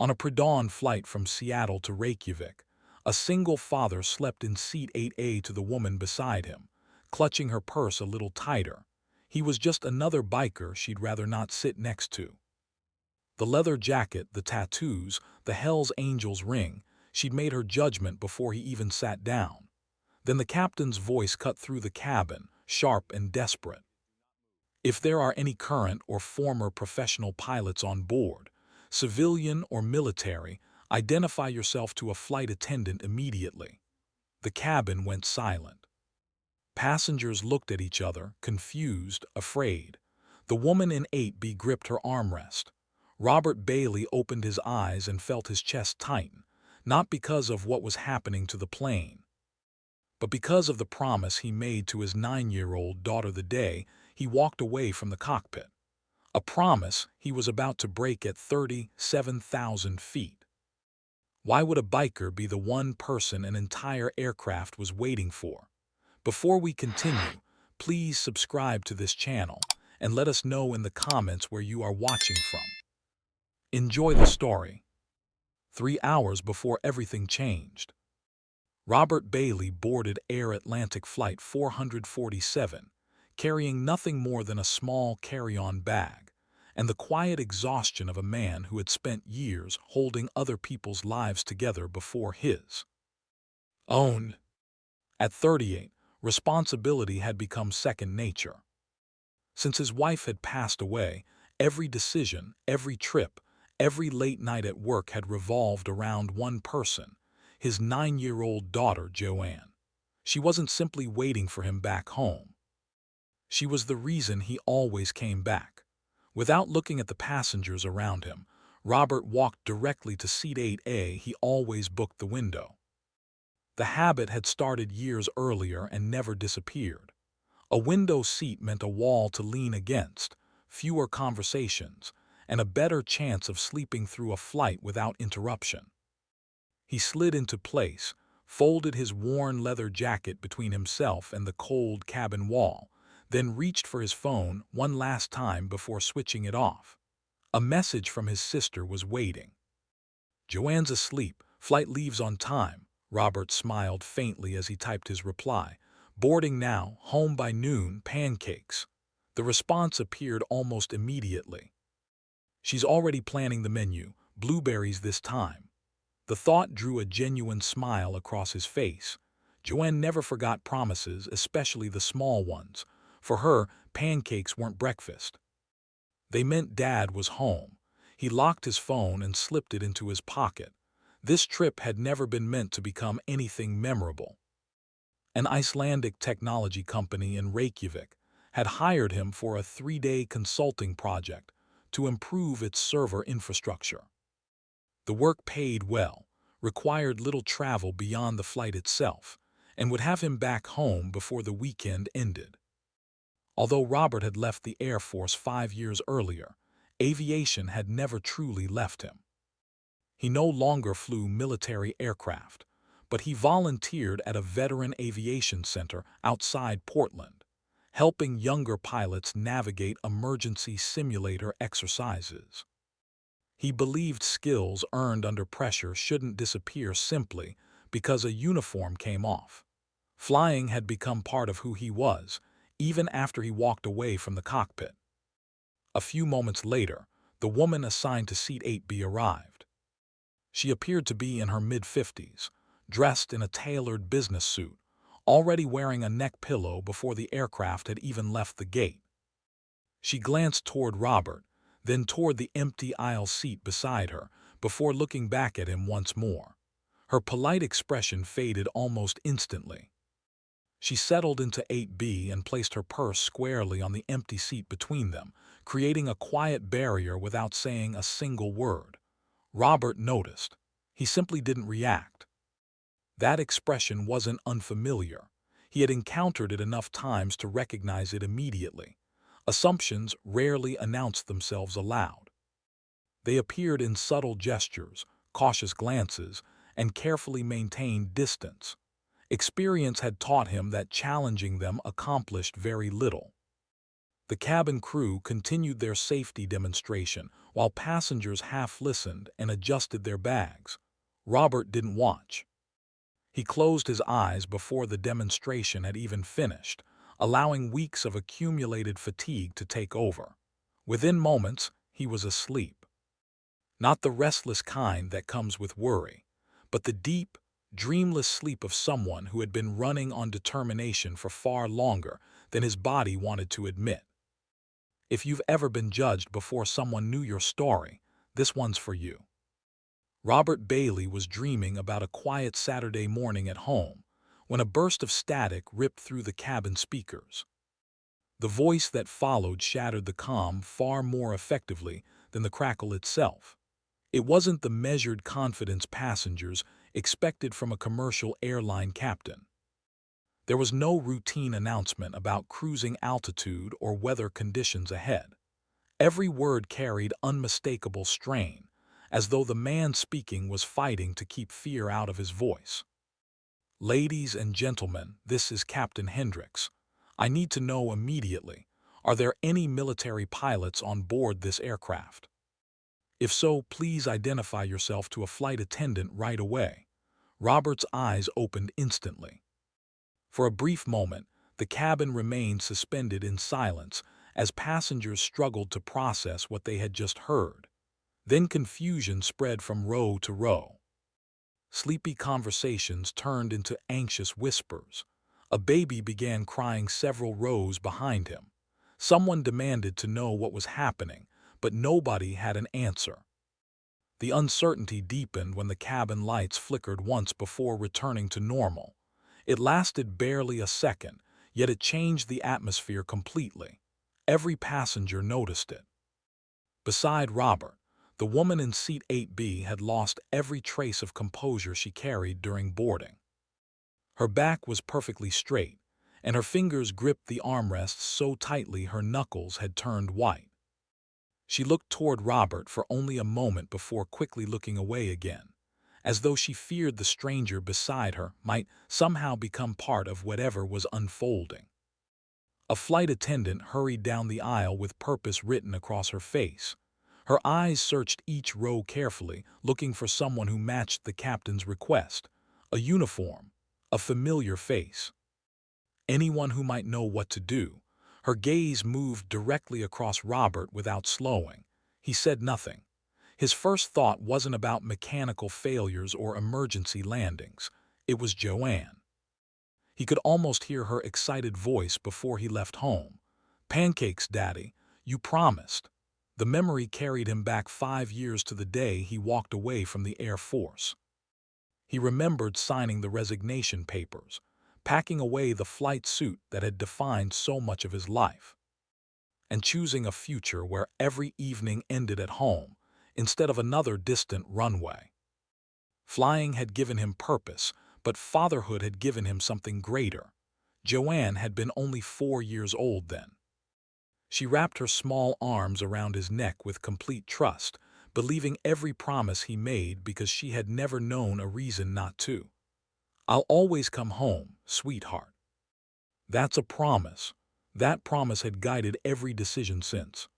On a pre-dawn flight from Seattle to Reykjavik, a single father slept in seat 8A to the woman beside him, clutching her purse a little tighter. He was just another biker she'd rather not sit next to. The leather jacket, the tattoos, the Hell's Angels ring, she'd made her judgment before he even sat down. Then the captain's voice cut through the cabin, sharp and desperate. If there are any current or former professional pilots on board, civilian or military, identify yourself to a flight attendant immediately. The cabin went silent. Passengers looked at each other, confused, afraid. The woman in 8B gripped her armrest. Robert Bailey opened his eyes and felt his chest tighten, not because of what was happening to the plane, but because of the promise he made to his 9-year-old daughter the day he walked away from the cockpit. A promise he was about to break at 37,000 feet. Why would a biker be the one person an entire aircraft was waiting for? Before we continue, please subscribe to this channel and let us know in the comments where you are watching from. Enjoy the story. 3 hours before everything changed, Robert Bailey boarded Air Atlantic Flight 447, carrying nothing more than a small carry-on bag, and the quiet exhaustion of a man who had spent years holding other people's lives together before his own. At 38, responsibility had become second nature. Since his wife had passed away, every decision, every trip, every late night at work had revolved around one person, his 9-year-old daughter, Joanne. She wasn't simply waiting for him back home. She was the reason he always came back. Without looking at the passengers around him, Robert walked directly to seat 8A. He always booked the window. The habit had started years earlier and never disappeared. A window seat meant a wall to lean against, fewer conversations, and a better chance of sleeping through a flight without interruption. He slid into place, folded his worn leather jacket between himself and the cold cabin wall, then reached for his phone one last time before switching it off. A message from his sister was waiting. "Joanne's asleep. Flight leaves on time." Robert smiled faintly as he typed his reply. "Boarding now. Home by noon. Pancakes." The response appeared almost immediately. "She's already planning the menu. Blueberries this time." The thought drew a genuine smile across his face. Joanne never forgot promises, especially the small ones. For her, pancakes weren't breakfast. They meant Dad was home. He locked his phone and slipped it into his pocket. This trip had never been meant to become anything memorable. An Icelandic technology company in Reykjavik had hired him for a 3-day consulting project to improve its server infrastructure. The work paid well, required little travel beyond the flight itself, and would have him back home before the weekend ended. Although Robert had left the Air Force 5 years earlier, aviation had never truly left him. He no longer flew military aircraft, but he volunteered at a veteran aviation center outside Portland, helping younger pilots navigate emergency simulator exercises. He believed skills earned under pressure shouldn't disappear simply because a uniform came off. Flying had become part of who he was, even after he walked away from the cockpit. A few moments later, the woman assigned to seat 8B arrived. She appeared to be in her mid-50s, dressed in a tailored business suit, already wearing a neck pillow before the aircraft had even left the gate. She glanced toward Robert, then toward the empty aisle seat beside her, before looking back at him once more. Her polite expression faded almost instantly. She settled into 8B and placed her purse squarely on the empty seat between them, creating a quiet barrier without saying a single word. Robert noticed. He simply didn't react. That expression wasn't unfamiliar. He had encountered it enough times to recognize it immediately. Assumptions rarely announced themselves aloud. They appeared in subtle gestures, cautious glances, and carefully maintained distance. Experience had taught him that challenging them accomplished very little. The cabin crew continued their safety demonstration while passengers half listened and adjusted their bags. Robert didn't watch. He closed his eyes before the demonstration had even finished, allowing weeks of accumulated fatigue to take over. Within moments, he was asleep. Not the restless kind that comes with worry, but the deep, dreamless sleep of someone who had been running on determination for far longer than his body wanted to admit. If you've ever been judged before someone knew your story, this one's for you. Robert Bailey was dreaming about a quiet Saturday morning at home when a burst of static ripped through the cabin speakers. The voice that followed shattered the calm far more effectively than the crackle itself. It wasn't the measured confidence passengers expected from a commercial airline captain. There was no routine announcement about cruising altitude or weather conditions ahead. Every word carried unmistakable strain, as though the man speaking was fighting to keep fear out of his voice. "Ladies and gentlemen, this is Captain Hendricks. I need to know immediately, are there any military pilots on board this aircraft? If so, please identify yourself to a flight attendant right away." Robert's eyes opened instantly. For a brief moment, the cabin remained suspended in silence as passengers struggled to process what they had just heard. Then confusion spread from row to row. Sleepy conversations turned into anxious whispers. A baby began crying several rows behind him. Someone demanded to know what was happening, but nobody had an answer. The uncertainty deepened when the cabin lights flickered once before returning to normal. It lasted barely a second, yet it changed the atmosphere completely. Every passenger noticed it. Beside Robert, the woman in seat 8B had lost every trace of composure she carried during boarding. Her back was perfectly straight, and her fingers gripped the armrests so tightly her knuckles had turned white. She looked toward Robert for only a moment before quickly looking away again, as though she feared the stranger beside her might somehow become part of whatever was unfolding. A flight attendant hurried down the aisle with purpose written across her face. Her eyes searched each row carefully, looking for someone who matched the captain's request. A uniform, a familiar face. Anyone who might know what to do. Her gaze moved directly across Robert without slowing. He said nothing. His first thought wasn't about mechanical failures or emergency landings. It was Joanne. He could almost hear her excited voice before he left home. "Pancakes, Daddy, you promised." The memory carried him back 5 years to the day he walked away from the Air Force. He remembered signing the resignation papers, packing away the flight suit that had defined so much of his life, and choosing a future where every evening ended at home instead of another distant runway. Flying had given him purpose, but fatherhood had given him something greater. Joanne had been only 4 years old then. She wrapped her small arms around his neck with complete trust, believing every promise he made because she had never known a reason not to. "I'll always come home, sweetheart." That's a promise. That promise had guided every decision since.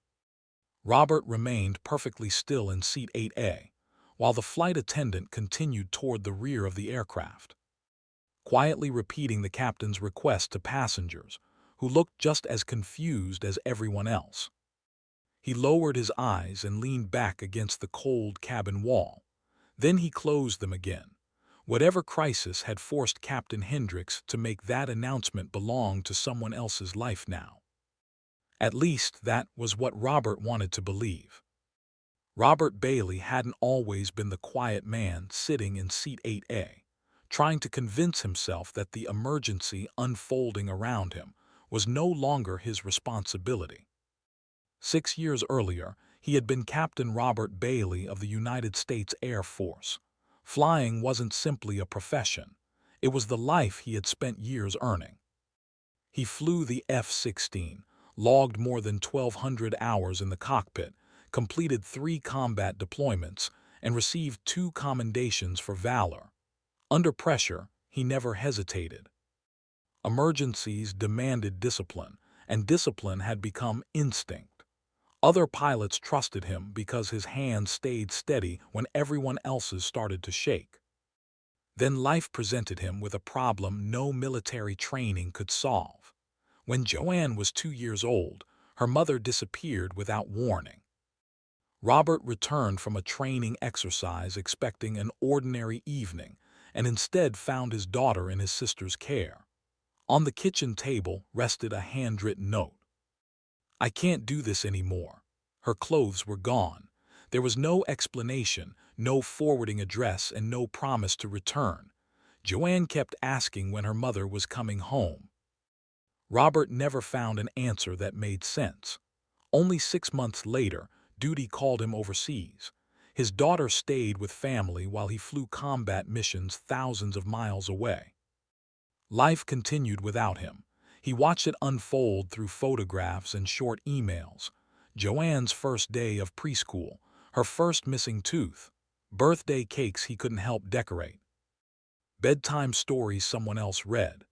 Robert remained perfectly still in seat 8A, while the flight attendant continued toward the rear of the aircraft, quietly repeating the captain's request to passengers, who looked just as confused as everyone else. He lowered his eyes and leaned back against the cold cabin wall. Then he closed them again. Whatever crisis had forced Captain Hendricks to make that announcement belonged to someone else's life now. At least that was what Robert wanted to believe. Robert Bailey hadn't always been the quiet man sitting in seat 8A, trying to convince himself that the emergency unfolding around him was no longer his responsibility. 6 years earlier, he had been Captain Robert Bailey of the United States Air Force. Flying wasn't simply a profession. It was the life he had spent years earning. He flew the F-16, logged more than 1,200 hours in the cockpit, completed 3 combat deployments, and received 2 commendations for valor. Under pressure, he never hesitated. Emergencies demanded discipline, and discipline had become instinct. Other pilots trusted him because his hands stayed steady when everyone else's started to shake. Then life presented him with a problem no military training could solve. When Joanne was 2 years old, her mother disappeared without warning. Robert returned from a training exercise expecting an ordinary evening and instead found his daughter in his sister's care. On the kitchen table rested a handwritten note. "I can't do this anymore." Her clothes were gone. There was no explanation, no forwarding address, and no promise to return. Joanne kept asking when her mother was coming home. Robert never found an answer that made sense. Only 6 months later, duty called him overseas. His daughter stayed with family while he flew combat missions thousands of miles away. Life continued without him. He watched it unfold through photographs and short emails. Joanne's first day of preschool, her first missing tooth, birthday cakes he couldn't help decorate, bedtime stories someone else read.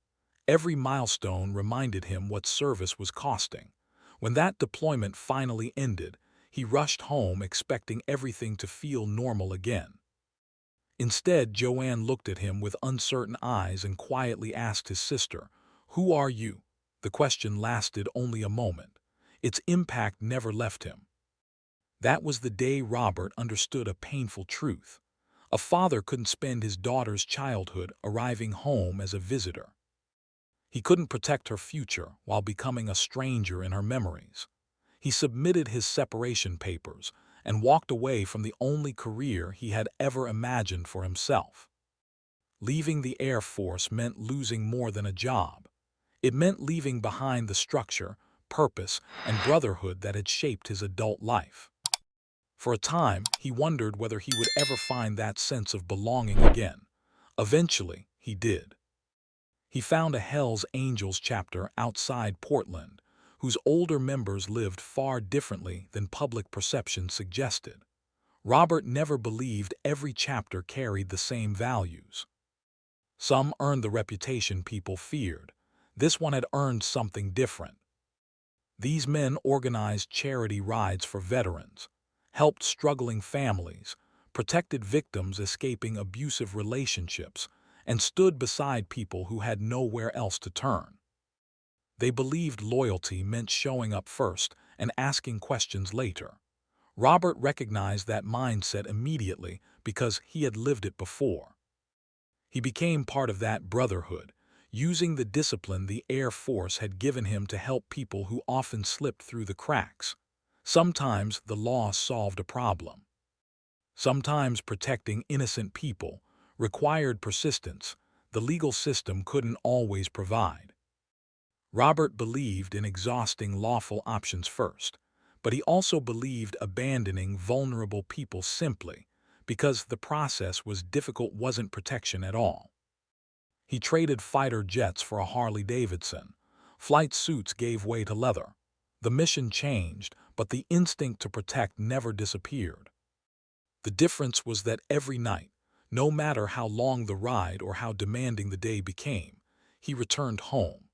Every milestone reminded him what service was costing. When that deployment finally ended, he rushed home expecting everything to feel normal again. Instead, Joanne looked at him with uncertain eyes and quietly asked his sister, "Who are you?" The question lasted only a moment. Its impact never left him. That was the day Robert understood a painful truth. A father couldn't spend his daughter's childhood arriving home as a visitor. He couldn't protect her future while becoming a stranger in her memories. He submitted his separation papers and walked away from the only career he had ever imagined for himself. Leaving the Air Force meant losing more than a job. It meant leaving behind the structure, purpose, and brotherhood that had shaped his adult life. For a time, he wondered whether he would ever find that sense of belonging again. Eventually, he did. He found a Hells Angels chapter outside Portland, whose older members lived far differently than public perception suggested. Robert never believed every chapter carried the same values. Some earned the reputation people feared. This one had earned something different. These men organized charity rides for veterans, helped struggling families, protected victims escaping abusive relationships, and stood beside people who had nowhere else to turn. They believed loyalty meant showing up first and asking questions later. Robert recognized that mindset immediately because he had lived it before. He became part of that brotherhood, using the discipline the Air Force had given him to help people who often slipped through the cracks. Sometimes the law solved a problem. Sometimes protecting innocent people required persistence the legal system couldn't always provide. Robert believed in exhausting lawful options first, but he also believed abandoning vulnerable people simply because the process was difficult wasn't protection at all. He traded fighter jets for a Harley-Davidson. Flight suits gave way to leather. The mission changed, but the instinct to protect never disappeared. The difference was that every night, no matter how long the ride or how demanding the day became, he returned home.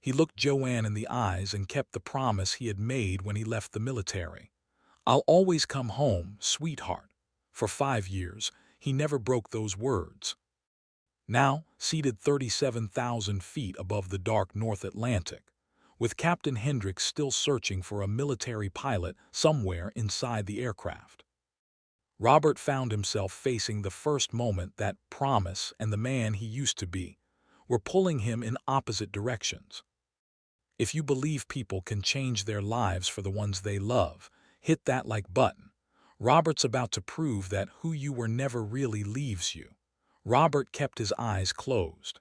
He looked Joanne in the eyes and kept the promise he had made when he left the military. "I'll always come home, sweetheart." For 5 years, he never broke those words. Now, seated 37,000 feet above the dark North Atlantic, with Captain Hendricks still searching for a military pilot somewhere inside the aircraft, Robert found himself facing the first moment that promise and the man he used to be were pulling him in opposite directions. If you believe people can change their lives for the ones they love, hit that like button. Robert's about to prove that who you were never really leaves you. Robert kept his eyes closed.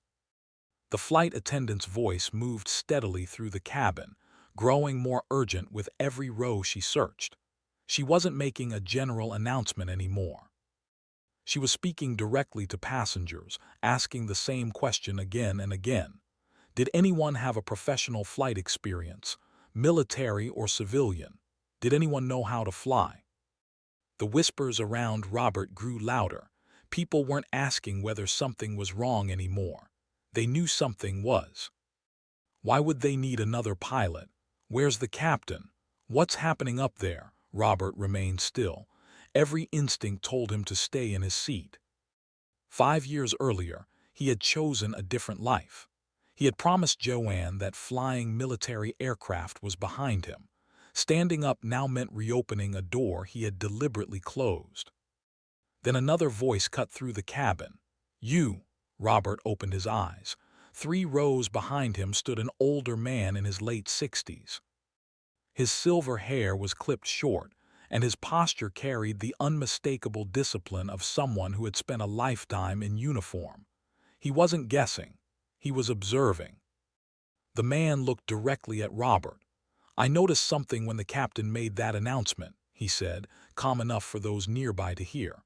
The flight attendant's voice moved steadily through the cabin, growing more urgent with every row she searched. She wasn't making a general announcement anymore. She was speaking directly to passengers, asking the same question again and again. Did anyone have a professional flight experience, military or civilian? Did anyone know how to fly? The whispers around Robert grew louder. People weren't asking whether something was wrong anymore. They knew something was. Why would they need another pilot? Where's the captain? What's happening up there? Robert remained still. Every instinct told him to stay in his seat. 5 years earlier, he had chosen a different life. He had promised Joanne that flying military aircraft was behind him. Standing up now meant reopening a door he had deliberately closed. Then another voice cut through the cabin. "You." Robert opened his eyes. 3 rows behind him stood an older man in his late 60s. His silver hair was clipped short, and his posture carried the unmistakable discipline of someone who had spent a lifetime in uniform. He wasn't guessing. He was observing. The man looked directly at Robert. "I noticed something when the captain made that announcement," he said, calm enough for those nearby to hear.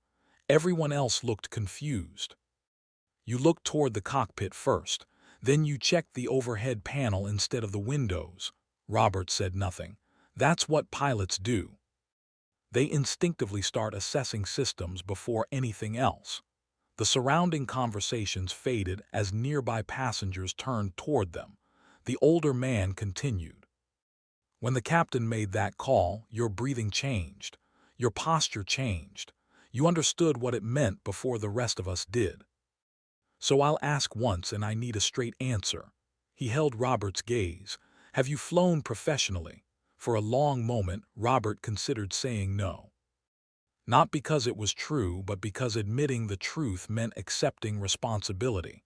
Everyone else looked confused. "You looked toward the cockpit first. Then you checked the overhead panel instead of the windows." Robert said nothing. "That's what pilots do. They instinctively start assessing systems before anything else." The surrounding conversations faded as nearby passengers turned toward them. The older man continued. "When the captain made that call, your breathing changed. Your posture changed. You understood what it meant before the rest of us did. So I'll ask once and I need a straight answer." He held Robert's gaze. "Have you flown professionally?" For a long moment, Robert considered saying no. Not because it was true, but because admitting the truth meant accepting responsibility.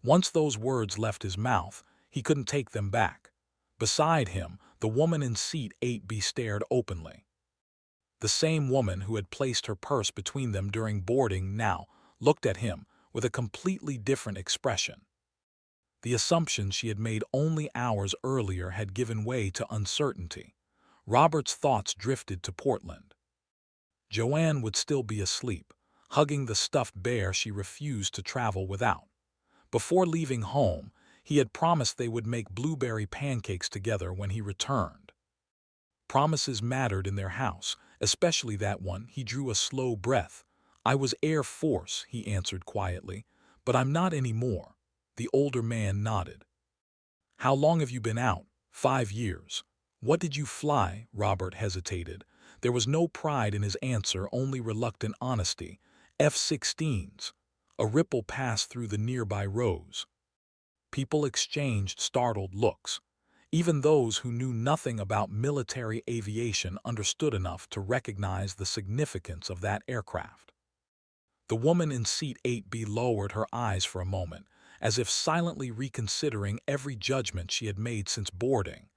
Once those words left his mouth, he couldn't take them back. Beside him, the woman in seat 8B stared openly. The same woman who had placed her purse between them during boarding now looked at him with a completely different expression. The assumptions she had made only hours earlier had given way to uncertainty. Robert's thoughts drifted to Portland. Joanne would still be asleep, hugging the stuffed bear she refused to travel without. Before leaving home, he had promised they would make blueberry pancakes together when he returned. Promises mattered in their house, especially that one. He drew a slow breath. "I was Air Force," he answered quietly, "but I'm not anymore." The older man nodded. "How long have you been out?" 5 years. "What did you fly?" Robert hesitated. There was no pride in his answer, only reluctant honesty. "F-16s. A ripple passed through the nearby rows. People exchanged startled looks. Even those who knew nothing about military aviation understood enough to recognize the significance of that aircraft. The woman in seat 8B lowered her eyes for a moment, as if silently reconsidering every judgment she had made since boarding.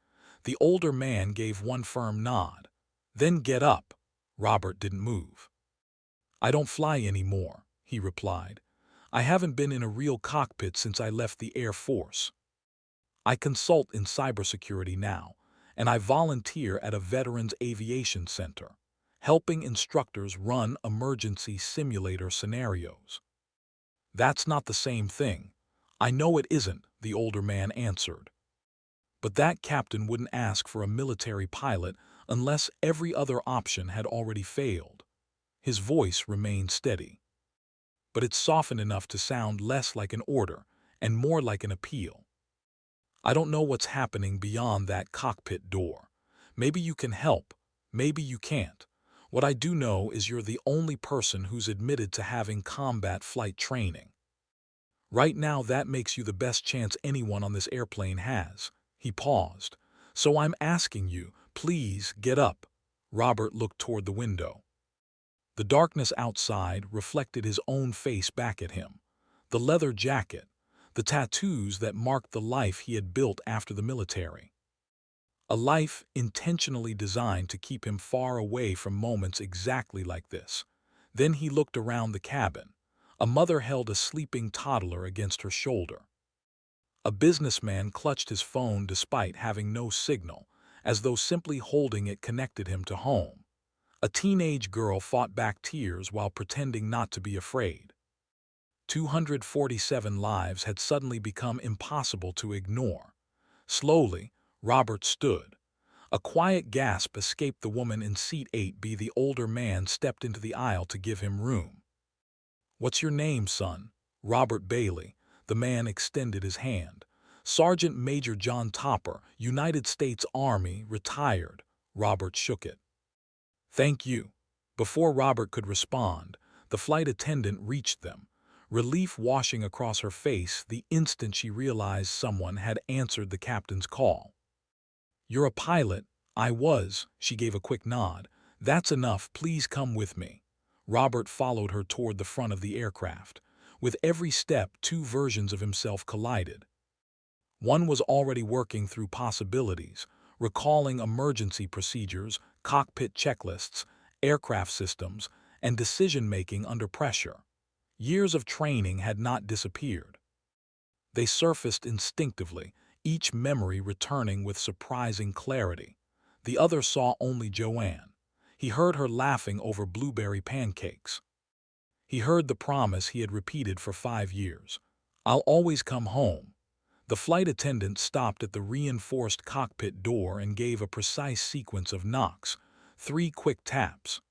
The older man gave one firm nod. "Then get up." Robert didn't move. "I don't fly anymore," he replied. "I haven't been in a real cockpit since I left the Air Force. I consult in cybersecurity now, and I volunteer at a veterans aviation center, helping instructors run emergency simulator scenarios." "That's not the same thing." "I know it isn't," the older man answered. "But that captain wouldn't ask for a military pilot unless every other option had already failed." His voice remained steady. "But it's softened enough to sound less like an order and more like an appeal. I don't know what's happening beyond that cockpit door. Maybe you can help, maybe you can't. What I do know is you're the only person who's admitted to having combat flight training. Right now that makes you the best chance anyone on this airplane has." He paused. "So I'm asking you, please get up." Robert looked toward the window. The darkness outside reflected his own face back at him. The leather jacket, the tattoos that marked the life he had built after the military. A life intentionally designed to keep him far away from moments exactly like this. Then he looked around the cabin. A mother held a sleeping toddler against her shoulder. A businessman clutched his phone despite having no signal, as though simply holding it connected him to home. A teenage girl fought back tears while pretending not to be afraid. 247 lives had suddenly become impossible to ignore. Slowly, Robert stood. A quiet gasp escaped the woman in seat 8B. The older man stepped into the aisle to give him room. "What's your name, son?" "Robert Bailey." The man extended his hand. Sergeant Major John Topper, United States Army, retired. Robert shook it. Thank you. Before Robert could respond, the flight attendant reached them, relief washing across her face the instant she realized someone had answered the captain's call. You're a pilot. I was. She gave a quick nod. That's enough. Please come with me. Robert followed her toward the front of the aircraft. With every step, two versions of himself collided. One was already working through possibilities, recalling emergency procedures, cockpit checklists, aircraft systems, and decision-making under pressure. Years of training had not disappeared. They surfaced instinctively, each memory returning with surprising clarity. The other saw only Joanne. He heard her laughing over blueberry pancakes. He heard the promise he had repeated for 5 years. I'll always come home. The flight attendant stopped at the reinforced cockpit door and gave a precise sequence of knocks, 3 quick taps.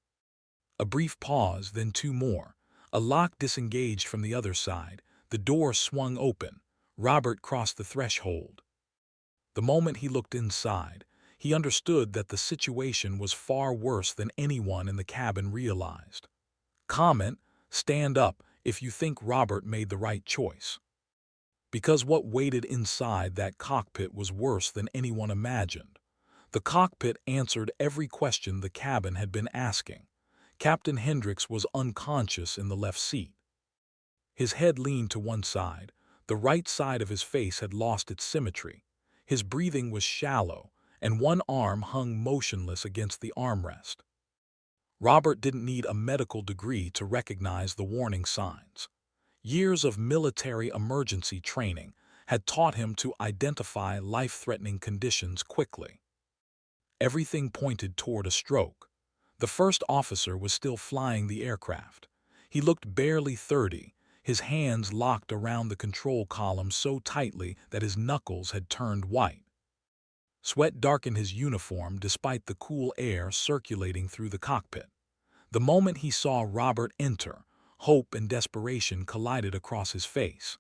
A brief pause, then 2 more. A lock disengaged from the other side. The door swung open. Robert crossed the threshold. The moment he looked inside, he understood that the situation was far worse than anyone in the cabin realized. Comment, stand up if you think Robert made the right choice. Because what waited inside that cockpit was worse than anyone imagined. The cockpit answered every question the cabin had been asking. Captain Hendricks was unconscious in the left seat. His head leaned to one side. The right side of his face had lost its symmetry. His breathing was shallow, and one arm hung motionless against the armrest. Robert didn't need a medical degree to recognize the warning signs. Years of military emergency training had taught him to identify life-threatening conditions quickly. Everything pointed toward a stroke. The first officer was still flying the aircraft. He looked barely 30, his hands locked around the control column so tightly that his knuckles had turned white. Sweat darkened his uniform despite the cool air circulating through the cockpit. The moment he saw Robert enter, hope and desperation collided across his face.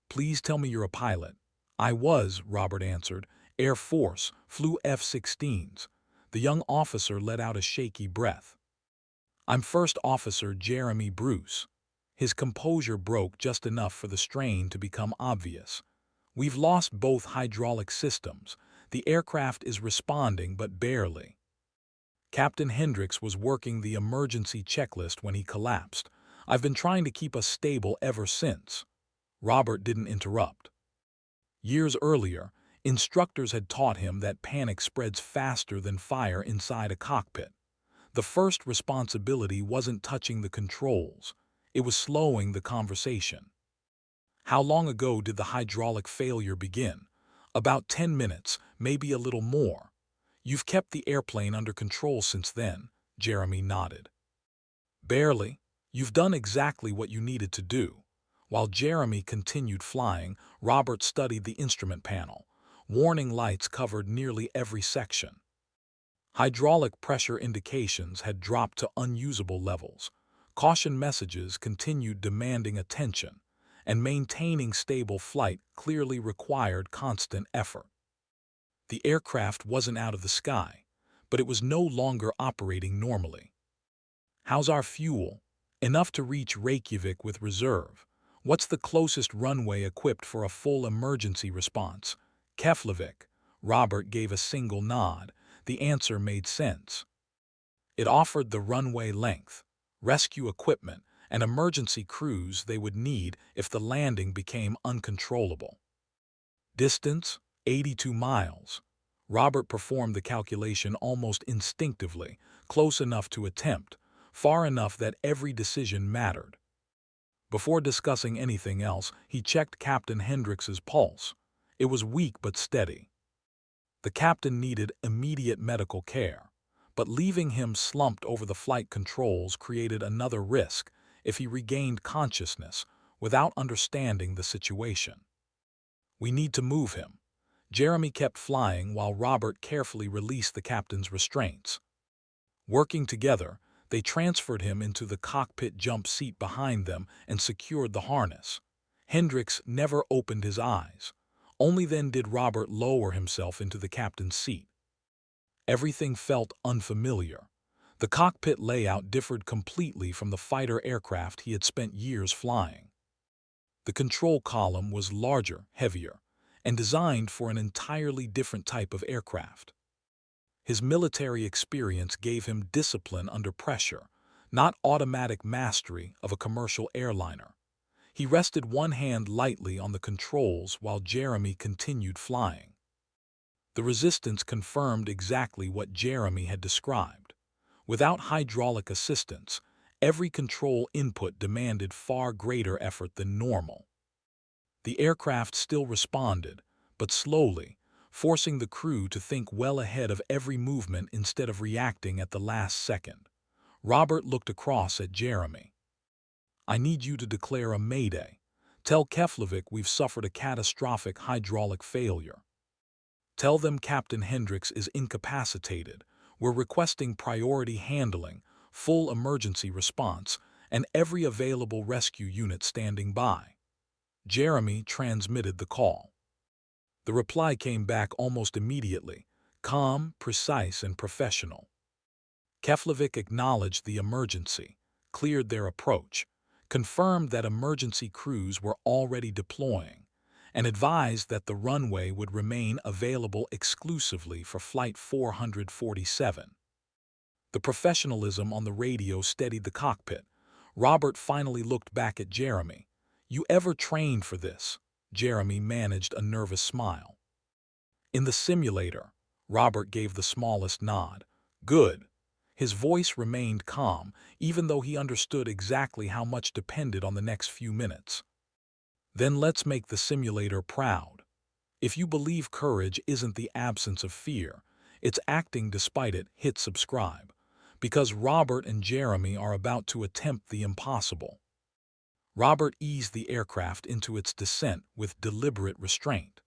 Please tell me you're a pilot. I was, Robert answered. Air Force, flew F-16s. The young officer let out a shaky breath. I'm First Officer Jeremy Bruce. His composure broke just enough for the strain to become obvious. We've lost both hydraulic systems. The aircraft is responding, but barely. Captain Hendricks was working the emergency checklist when he collapsed. I've been trying to keep us stable ever since. Robert didn't interrupt. Years earlier, instructors had taught him that panic spreads faster than fire inside a cockpit. The first responsibility wasn't touching the controls. It was slowing the conversation. How long ago did the hydraulic failure begin? About 10 minutes, maybe a little more. You've kept the airplane under control since then, Jeremy nodded. Barely. You've done exactly what you needed to do. While Jeremy continued flying, Robert studied the instrument panel. Warning lights covered nearly every section. Hydraulic pressure indications had dropped to unusable levels. Caution messages continued demanding attention, and maintaining stable flight clearly required constant effort. The aircraft wasn't out of the sky, but it was no longer operating normally. How's our fuel? Enough to reach Reykjavik with reserve. What's the closest runway equipped for a full emergency response? Keflavik. Robert gave a single nod. The answer made sense. It offered the runway length, rescue equipment, and emergency crews they would need if the landing became uncontrollable. Distance, 82 miles. Robert performed the calculation almost instinctively, close enough to attempt, far enough that every decision mattered. Before discussing anything else, he checked Captain Hendricks's pulse. It was weak but steady. The captain needed immediate medical care, but leaving him slumped over the flight controls created another risk if he regained consciousness without understanding the situation. We need to move him. Jeremy kept flying while Robert carefully released the captain's restraints. Working together, they transferred him into the cockpit jump seat behind them and secured the harness. Hendricks never opened his eyes. Only then did Robert lower himself into the captain's seat. Everything felt unfamiliar. The cockpit layout differed completely from the fighter aircraft he had spent years flying. The control column was larger, heavier, and designed for an entirely different type of aircraft. His military experience gave him discipline under pressure, not automatic mastery of a commercial airliner. He rested one hand lightly on the controls while Jeremy continued flying. The resistance confirmed exactly what Jeremy had described. Without hydraulic assistance, every control input demanded far greater effort than normal. The aircraft still responded, but slowly, forcing the crew to think well ahead of every movement instead of reacting at the last second. Robert looked across at Jeremy. "I need you to declare a mayday. Tell Keflavik we've suffered a catastrophic hydraulic failure. Tell them Captain Hendricks is incapacitated. We're requesting priority handling, full emergency response, and every available rescue unit standing by." Jeremy transmitted the call. The reply came back almost immediately, calm, precise, and professional. Keflavik acknowledged the emergency, cleared their approach, confirmed that emergency crews were already deploying, and advised that the runway would remain available exclusively for Flight 447. The professionalism on the radio steadied the cockpit. Robert finally looked back at Jeremy. "You ever trained for this?" Jeremy managed a nervous smile. "In the simulator," Robert gave the smallest nod. "Good." His voice remained calm, even though he understood exactly how much depended on the next few minutes. "Then let's make the simulator proud. If you believe courage isn't the absence of fear, it's acting despite it, hit subscribe. Because Robert and Jeremy are about to attempt the impossible." Robert eased the aircraft into its descent with deliberate restraint.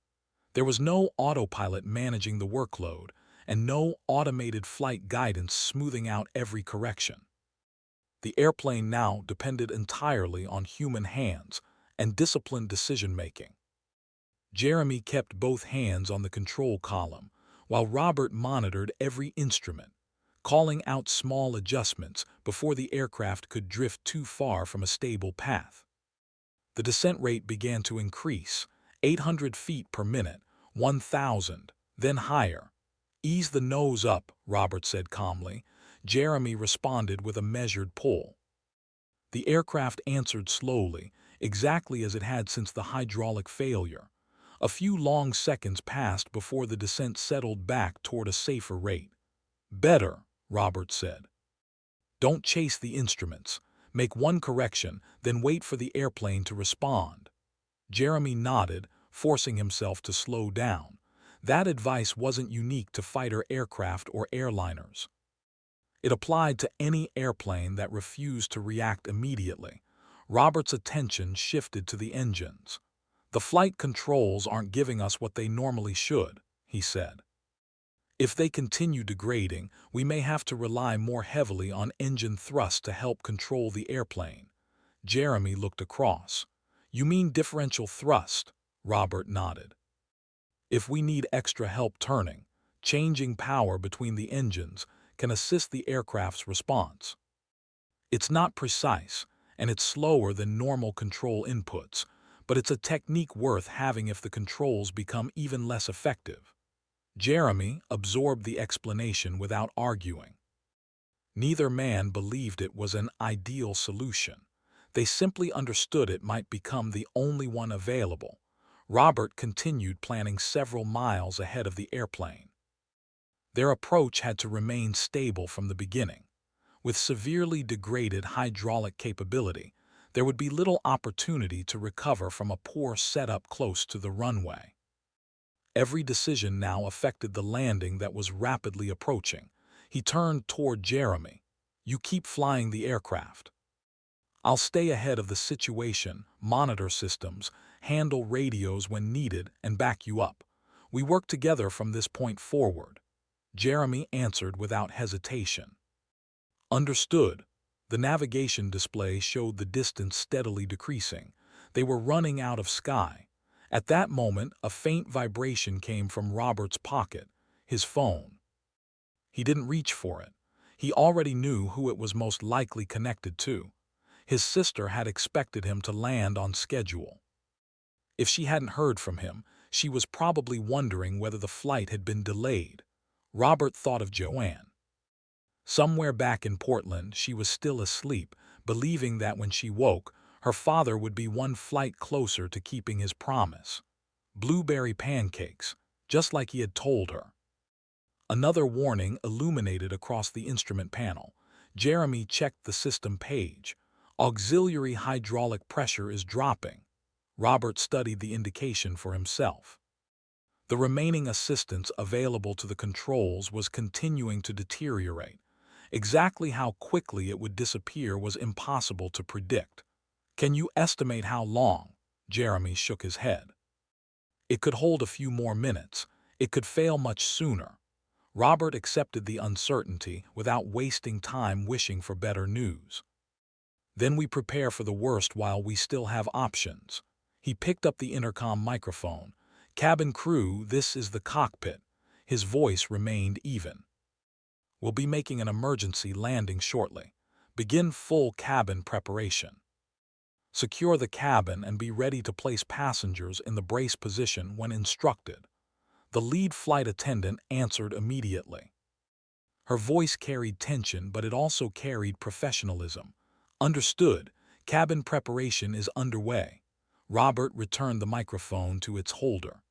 There was no autopilot managing the workload, and no automated flight guidance smoothing out every correction. The airplane now depended entirely on human hands and disciplined decision-making. Jeremy kept both hands on the control column, while Robert monitored every instrument, calling out small adjustments before the aircraft could drift too far from a stable path. The descent rate began to increase, 800 feet per minute, 1,000, then higher. "Ease the nose up," Robert said calmly. Jeremy responded with a measured pull. The aircraft answered slowly, exactly as it had since the hydraulic failure. A few long seconds passed before the descent settled back toward a safer rate. "Better," Robert said. "Don't chase the instruments. Make one correction, then wait for the airplane to respond." Jeremy nodded, forcing himself to slow down. That advice wasn't unique to fighter aircraft or airliners. It applied to any airplane that refused to react immediately. Robert's attention shifted to the engines. "The flight controls aren't giving us what they normally should," he said. "If they continue degrading, we may have to rely more heavily on engine thrust to help control the airplane." Jeremy looked across. "You mean differential thrust?" Robert nodded. "If we need extra help turning, changing power between the engines can assist the aircraft's response. It's not precise, and it's slower than normal control inputs, but it's a technique worth having if the controls become even less effective." Jeremy absorbed the explanation without arguing. Neither man believed it was an ideal solution. They simply understood it might become the only one available. Robert continued planning several miles ahead of the airplane. Their approach had to remain stable from the beginning. With severely degraded hydraulic capability, there would be little opportunity to recover from a poor setup close to the runway. Every decision now affected the landing that was rapidly approaching. He turned toward Jeremy. "You keep flying the aircraft. I'll stay ahead of the situation, monitor systems, handle radios when needed, and back you up. We work together from this point forward." Jeremy answered without hesitation. "Understood." The navigation display showed the distance steadily decreasing. They were running out of sky, At that moment, a faint vibration came from Robert's pocket, his phone. He didn't reach for it. He already knew who it was most likely connected to. His sister had expected him to land on schedule. If she hadn't heard from him, she was probably wondering whether the flight had been delayed. Robert thought of Joanne. Somewhere back in Portland, she was still asleep, believing that when she woke, her father would be one flight closer to keeping his promise. Blueberry pancakes, just like he had told her. Another warning illuminated across the instrument panel. Jeremy checked the system page. Auxiliary hydraulic pressure is dropping. Robert studied the indication for himself. The remaining assistance available to the controls was continuing to deteriorate. Exactly how quickly it would disappear was impossible to predict. Can you estimate how long? Jeremy shook his head. It could hold a few more minutes. It could fail much sooner. Robert accepted the uncertainty without wasting time wishing for better news. Then we prepare for the worst while we still have options. He picked up the intercom microphone. Cabin crew, this is the cockpit. His voice remained even. We'll be making an emergency landing shortly. Begin full cabin preparation. Secure the cabin and be ready to place passengers in the brace position when instructed. The lead flight attendant answered immediately. Her voice carried tension, but it also carried professionalism. Understood. Cabin preparation is underway. Robert returned the microphone to its holder.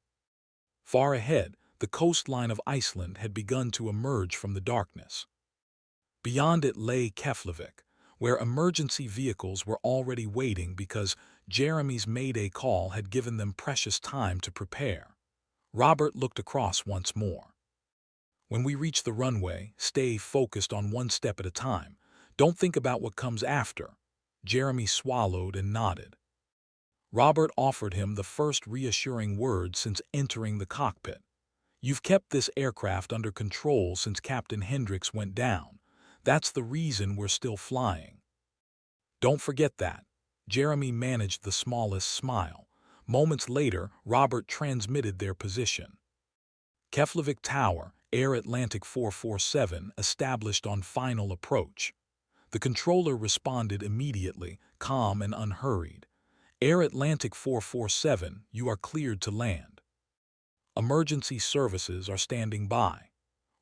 Far ahead, the coastline of Iceland had begun to emerge from the darkness. Beyond it lay Keflavik, where emergency vehicles were already waiting because Jeremy's mayday call had given them precious time to prepare. Robert looked across once more. When we reach the runway, stay focused on one step at a time. Don't think about what comes after. Jeremy swallowed and nodded. Robert offered him the first reassuring word since entering the cockpit. You've kept this aircraft under control since Captain Hendricks went down. That's the reason we're still flying. Don't forget that. Jeremy managed the smallest smile. Moments later, Robert transmitted their position. Keflavik Tower, Air Atlantic 447, established on final approach. The controller responded immediately, calm and unhurried. Air Atlantic 447, you are cleared to land. Emergency services are standing by.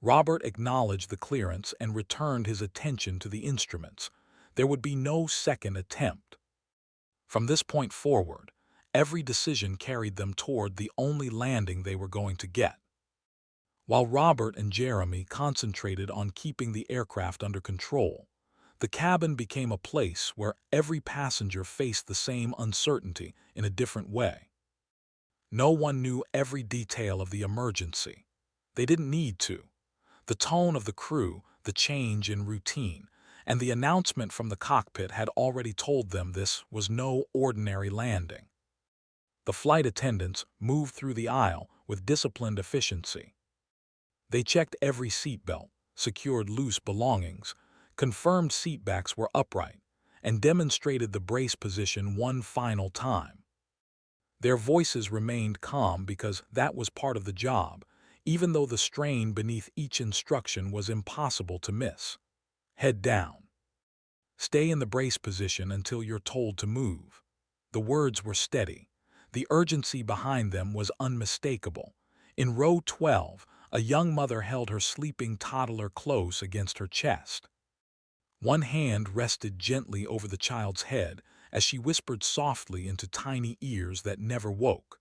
Robert acknowledged the clearance and returned his attention to the instruments. There would be no second attempt. From this point forward, every decision carried them toward the only landing they were going to get. While Robert and Jeremy concentrated on keeping the aircraft under control, the cabin became a place where every passenger faced the same uncertainty in a different way. No one knew every detail of the emergency. They didn't need to. The tone of the crew, the change in routine, and the announcement from the cockpit had already told them this was no ordinary landing. The flight attendants moved through the aisle with disciplined efficiency. They checked every seatbelt, secured loose belongings, confirmed seatbacks were upright, and demonstrated the brace position one final time. Their voices remained calm because that was part of the job, even though the strain beneath each instruction was impossible to miss. Head down. Stay in the brace position until you're told to move. The words were steady. The urgency behind them was unmistakable. In row 12, a young mother held her sleeping toddler close against her chest. One hand rested gently over the child's head as she whispered softly into tiny ears that never woke.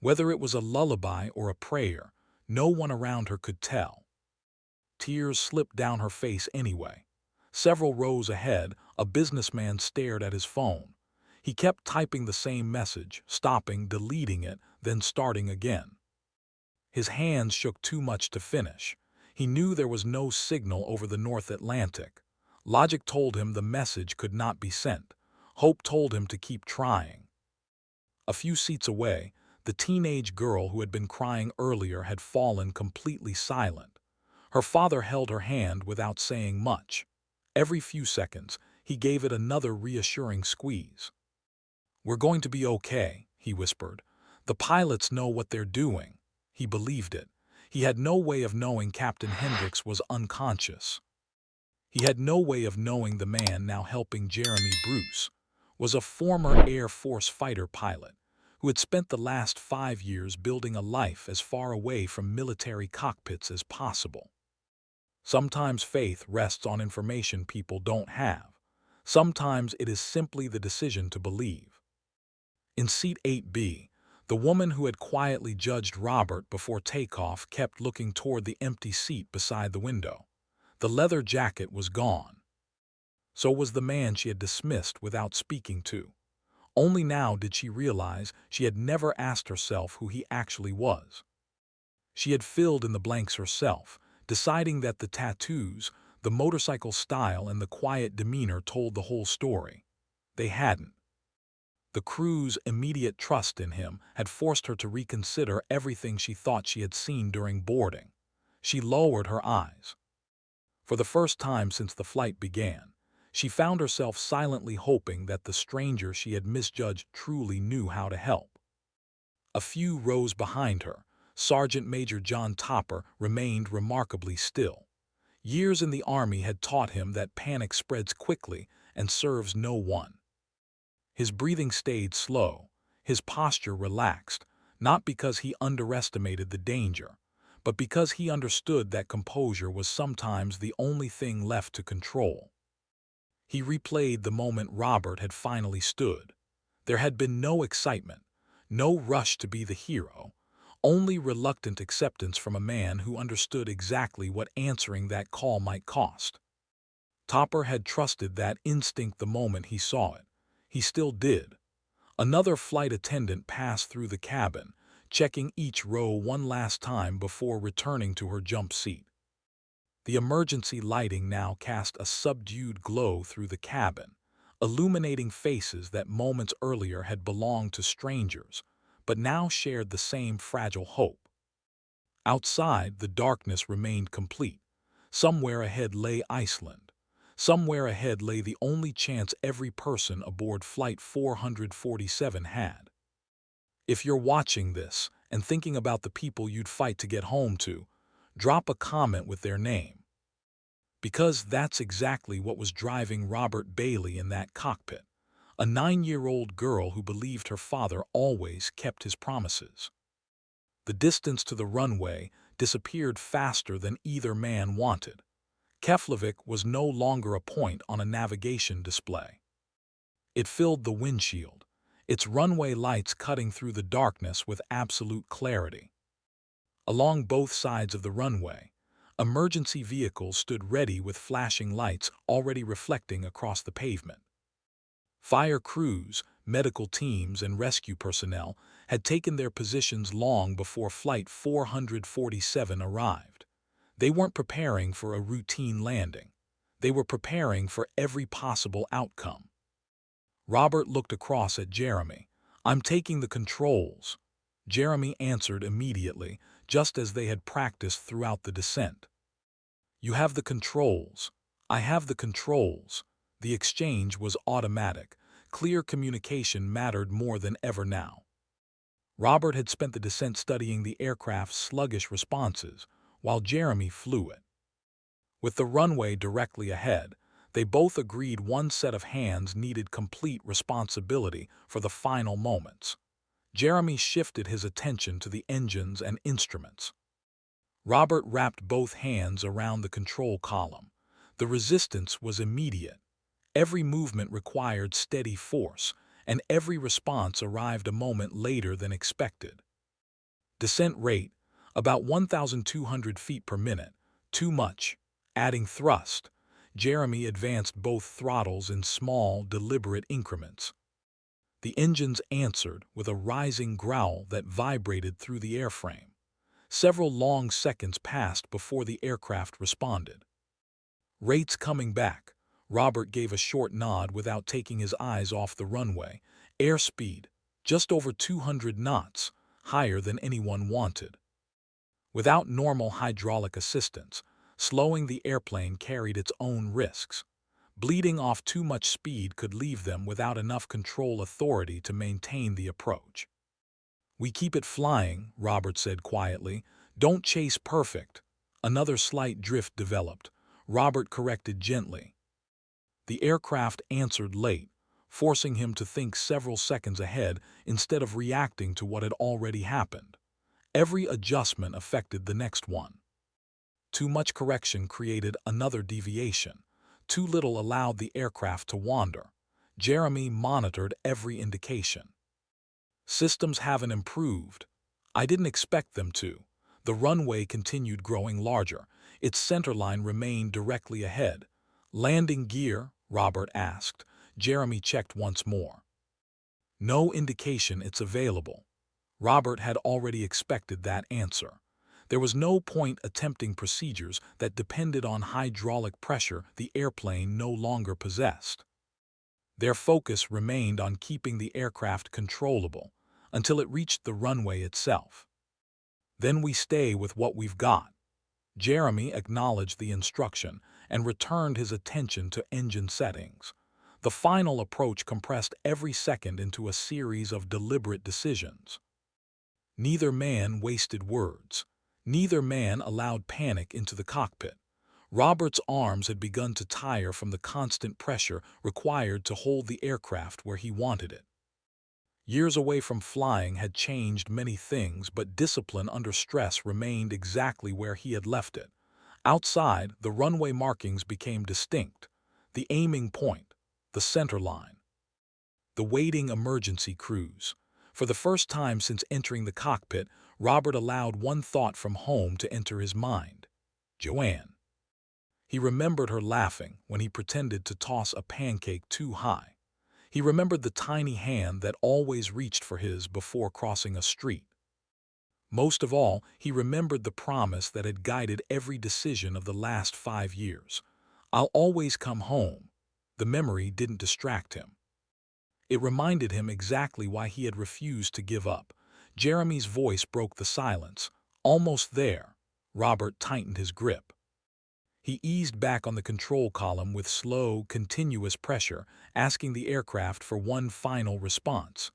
Whether it was a lullaby or a prayer, no one around her could tell. Tears slipped down her face anyway. Several rows ahead, a businessman stared at his phone. He kept typing the same message, stopping, deleting it, then starting again. His hands shook too much to finish. He knew there was no signal over the North Atlantic. Logic told him the message could not be sent. Hope told him to keep trying. A few seats away, the teenage girl who had been crying earlier had fallen completely silent. Her father held her hand without saying much. Every few seconds, he gave it another reassuring squeeze. "We're going to be okay," he whispered. The pilots know what they're doing. He believed it. He had no way of knowing Captain Hendricks was unconscious. He had no way of knowing the man now helping Jeremy Bruce was a former Air Force fighter pilot who had spent the last 5 years building a life as far away from military cockpits as possible. Sometimes faith rests on information people don't have. Sometimes it is simply the decision to believe. In seat 8B, the woman who had quietly judged Robert before takeoff kept looking toward the empty seat beside the window. The leather jacket was gone. So was the man she had dismissed without speaking to. Only now did she realize she had never asked herself who he actually was. She had filled in the blanks herself, deciding that the tattoos, the motorcycle style, and the quiet demeanor told the whole story. They hadn't. The crew's immediate trust in him had forced her to reconsider everything she thought she had seen during boarding. She lowered her eyes. For the first time since the flight began, she found herself silently hoping that the stranger she had misjudged truly knew how to help. A few rows behind her, Sergeant Major John Topper remained remarkably still. Years in the Army had taught him that panic spreads quickly and serves no one. His breathing stayed slow, his posture relaxed, not because he underestimated the danger, but because he understood that composure was sometimes the only thing left to control. He replayed the moment Robert had finally stood. There had been no excitement, no rush to be the hero, only reluctant acceptance from a man who understood exactly what answering that call might cost. Topper had trusted that instinct the moment he saw it. He still did. Another flight attendant passed through the cabin, checking each row one last time before returning to her jump seat. The emergency lighting now cast a subdued glow through the cabin, illuminating faces that moments earlier had belonged to strangers, but now shared the same fragile hope. Outside, the darkness remained complete. Somewhere ahead lay Iceland. Somewhere ahead lay the only chance every person aboard Flight 447 had. If you're watching this and thinking about the people you'd fight to get home to, drop a comment with their name. Because that's exactly what was driving Robert Bailey in that cockpit, a 9-year-old girl who believed her father always kept his promises. The distance to the runway disappeared faster than either man wanted. Keflavik was no longer a point on a navigation display. It filled the windshield, its runway lights cutting through the darkness with absolute clarity. Along both sides of the runway, emergency vehicles stood ready with flashing lights already reflecting across the pavement. Fire crews, medical teams, and rescue personnel had taken their positions long before Flight 447 arrived. They weren't preparing for a routine landing. They were preparing for every possible outcome. Robert looked across at Jeremy. "I'm taking the controls." Jeremy answered immediately, just as they had practiced throughout the descent. "You have the controls." "I have the controls." The exchange was automatic. Clear communication mattered more than ever now. Robert had spent the descent studying the aircraft's sluggish responses, while Jeremy flew it. With the runway directly ahead, they both agreed one set of hands needed complete responsibility for the final moments. Jeremy shifted his attention to the engines and instruments. Robert wrapped both hands around the control column. The resistance was immediate. Every movement required steady force, and every response arrived a moment later than expected. Descent rate, about 1,200 feet per minute. Too much. Adding thrust. Jeremy advanced both throttles in small, deliberate increments. The engines answered with a rising growl that vibrated through the airframe. Several long seconds passed before the aircraft responded. "Rates coming back." Robert gave a short nod without taking his eyes off the runway. Airspeed, just over 200 knots, higher than anyone wanted. Without normal hydraulic assistance, slowing the airplane carried its own risks. Bleeding off too much speed could leave them without enough control authority to maintain the approach. "We keep it flying," Robert said quietly. "Don't chase perfect." Another slight drift developed. Robert corrected gently. The aircraft answered late, forcing him to think several seconds ahead instead of reacting to what had already happened. Every adjustment affected the next one. Too much correction created another deviation. Too little allowed the aircraft to wander. Jeremy monitored every indication. "Systems haven't improved." "I didn't expect them to." The runway continued growing larger. Its centerline remained directly ahead. "Landing gear?" Robert asked. Jeremy checked once more. "No indication it's available." Robert had already expected that answer. There was no point attempting procedures that depended on hydraulic pressure the airplane no longer possessed. Their focus remained on keeping the aircraft controllable until it reached the runway itself. "Then we stay with what we've got." Jeremy acknowledged the instruction and returned his attention to engine settings. The final approach compressed every second into a series of deliberate decisions. Neither man wasted words. Neither man allowed panic into the cockpit. Robert's arms had begun to tire from the constant pressure required to hold the aircraft where he wanted it. Years away from flying had changed many things, but discipline under stress remained exactly where he had left it. Outside, the runway markings became distinct. The aiming point, the center line. The waiting emergency cruise. For the first time since entering the cockpit, Robert allowed one thought from home to enter his mind. Joanne. He remembered her laughing when he pretended to toss a pancake too high. He remembered the tiny hand that always reached for his before crossing a street. Most of all, he remembered the promise that had guided every decision of the last 5 years. "I'll always come home." The memory didn't distract him. It reminded him exactly why he had refused to give up. Jeremy's voice broke the silence. "Almost there." Robert tightened his grip. He eased back on the control column with slow, continuous pressure, asking the aircraft for one final response.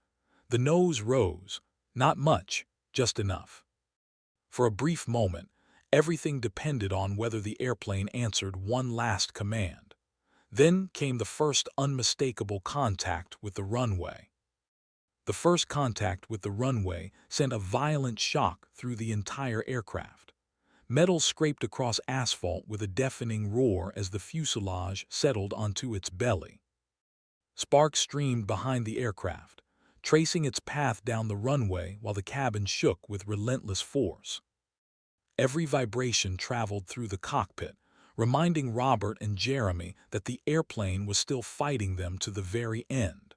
The nose rose. Not much, just enough. For a brief moment, everything depended on whether the airplane answered one last command. Then came the first unmistakable contact with the runway. The first contact with the runway sent a violent shock through the entire aircraft. Metal scraped across asphalt with a deafening roar as the fuselage settled onto its belly. Sparks streamed behind the aircraft, tracing its path down the runway while the cabin shook with relentless force. Every vibration traveled through the cockpit, reminding Robert and Jeremy that the airplane was still fighting them to the very end.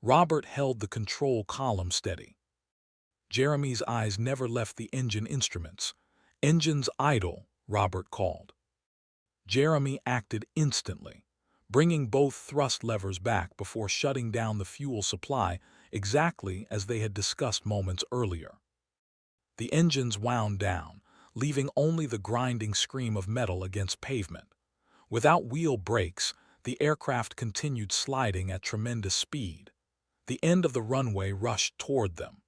Robert held the control column steady. Jeremy's eyes never left the engine instruments. "Engines idle," Robert called. Jeremy acted instantly, bringing both thrust levers back before shutting down the fuel supply exactly as they had discussed moments earlier. The engines wound down, leaving only the grinding scream of metal against pavement. Without wheel brakes, the aircraft continued sliding at tremendous speed. The end of the runway rushed toward them.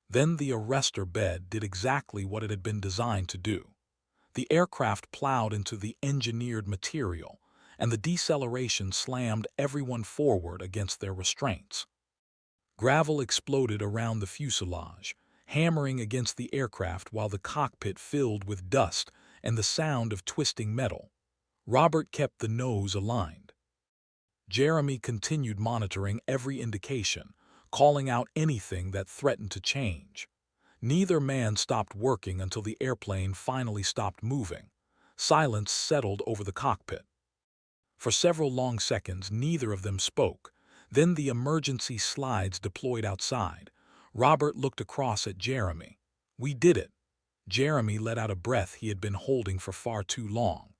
Then the arrestor bed did exactly what it had been designed to do. The aircraft plowed into the engineered material, and the deceleration slammed everyone forward against their restraints. Gravel exploded around the fuselage, hammering against the aircraft while the cockpit filled with dust and the sound of twisting metal. Robert kept the nose aligned. Jeremy continued monitoring every indication, calling out anything that threatened to change. Neither man stopped working until the airplane finally stopped moving. Silence settled over the cockpit. For several long seconds, neither of them spoke. Then the emergency slides deployed outside. Robert looked across at Jeremy. "We did it." Jeremy let out a breath he had been holding for far too long.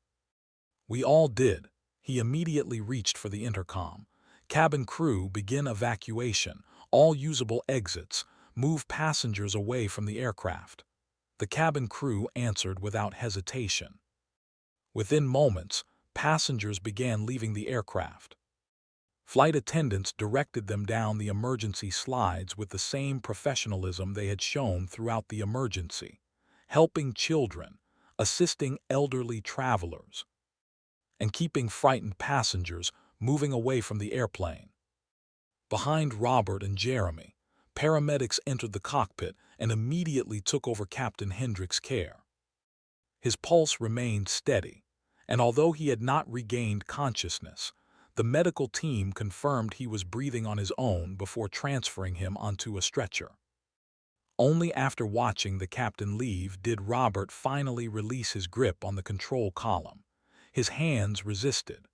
"We all did." He immediately reached for the intercom. "Cabin crew, begin evacuation. All usable exits. Move passengers away from the aircraft." The cabin crew answered without hesitation. Within moments, passengers began leaving the aircraft. Flight attendants directed them down the emergency slides with the same professionalism they had shown throughout the emergency, helping children, assisting elderly travelers, and keeping frightened passengers moving away from the airplane. Behind Robert and Jeremy, paramedics entered the cockpit and immediately took over Captain Hendrick's care. His pulse remained steady, and although he had not regained consciousness, the medical team confirmed he was breathing on his own before transferring him onto a stretcher. Only after watching the captain leave did Robert finally release his grip on the control column. His hands resisted.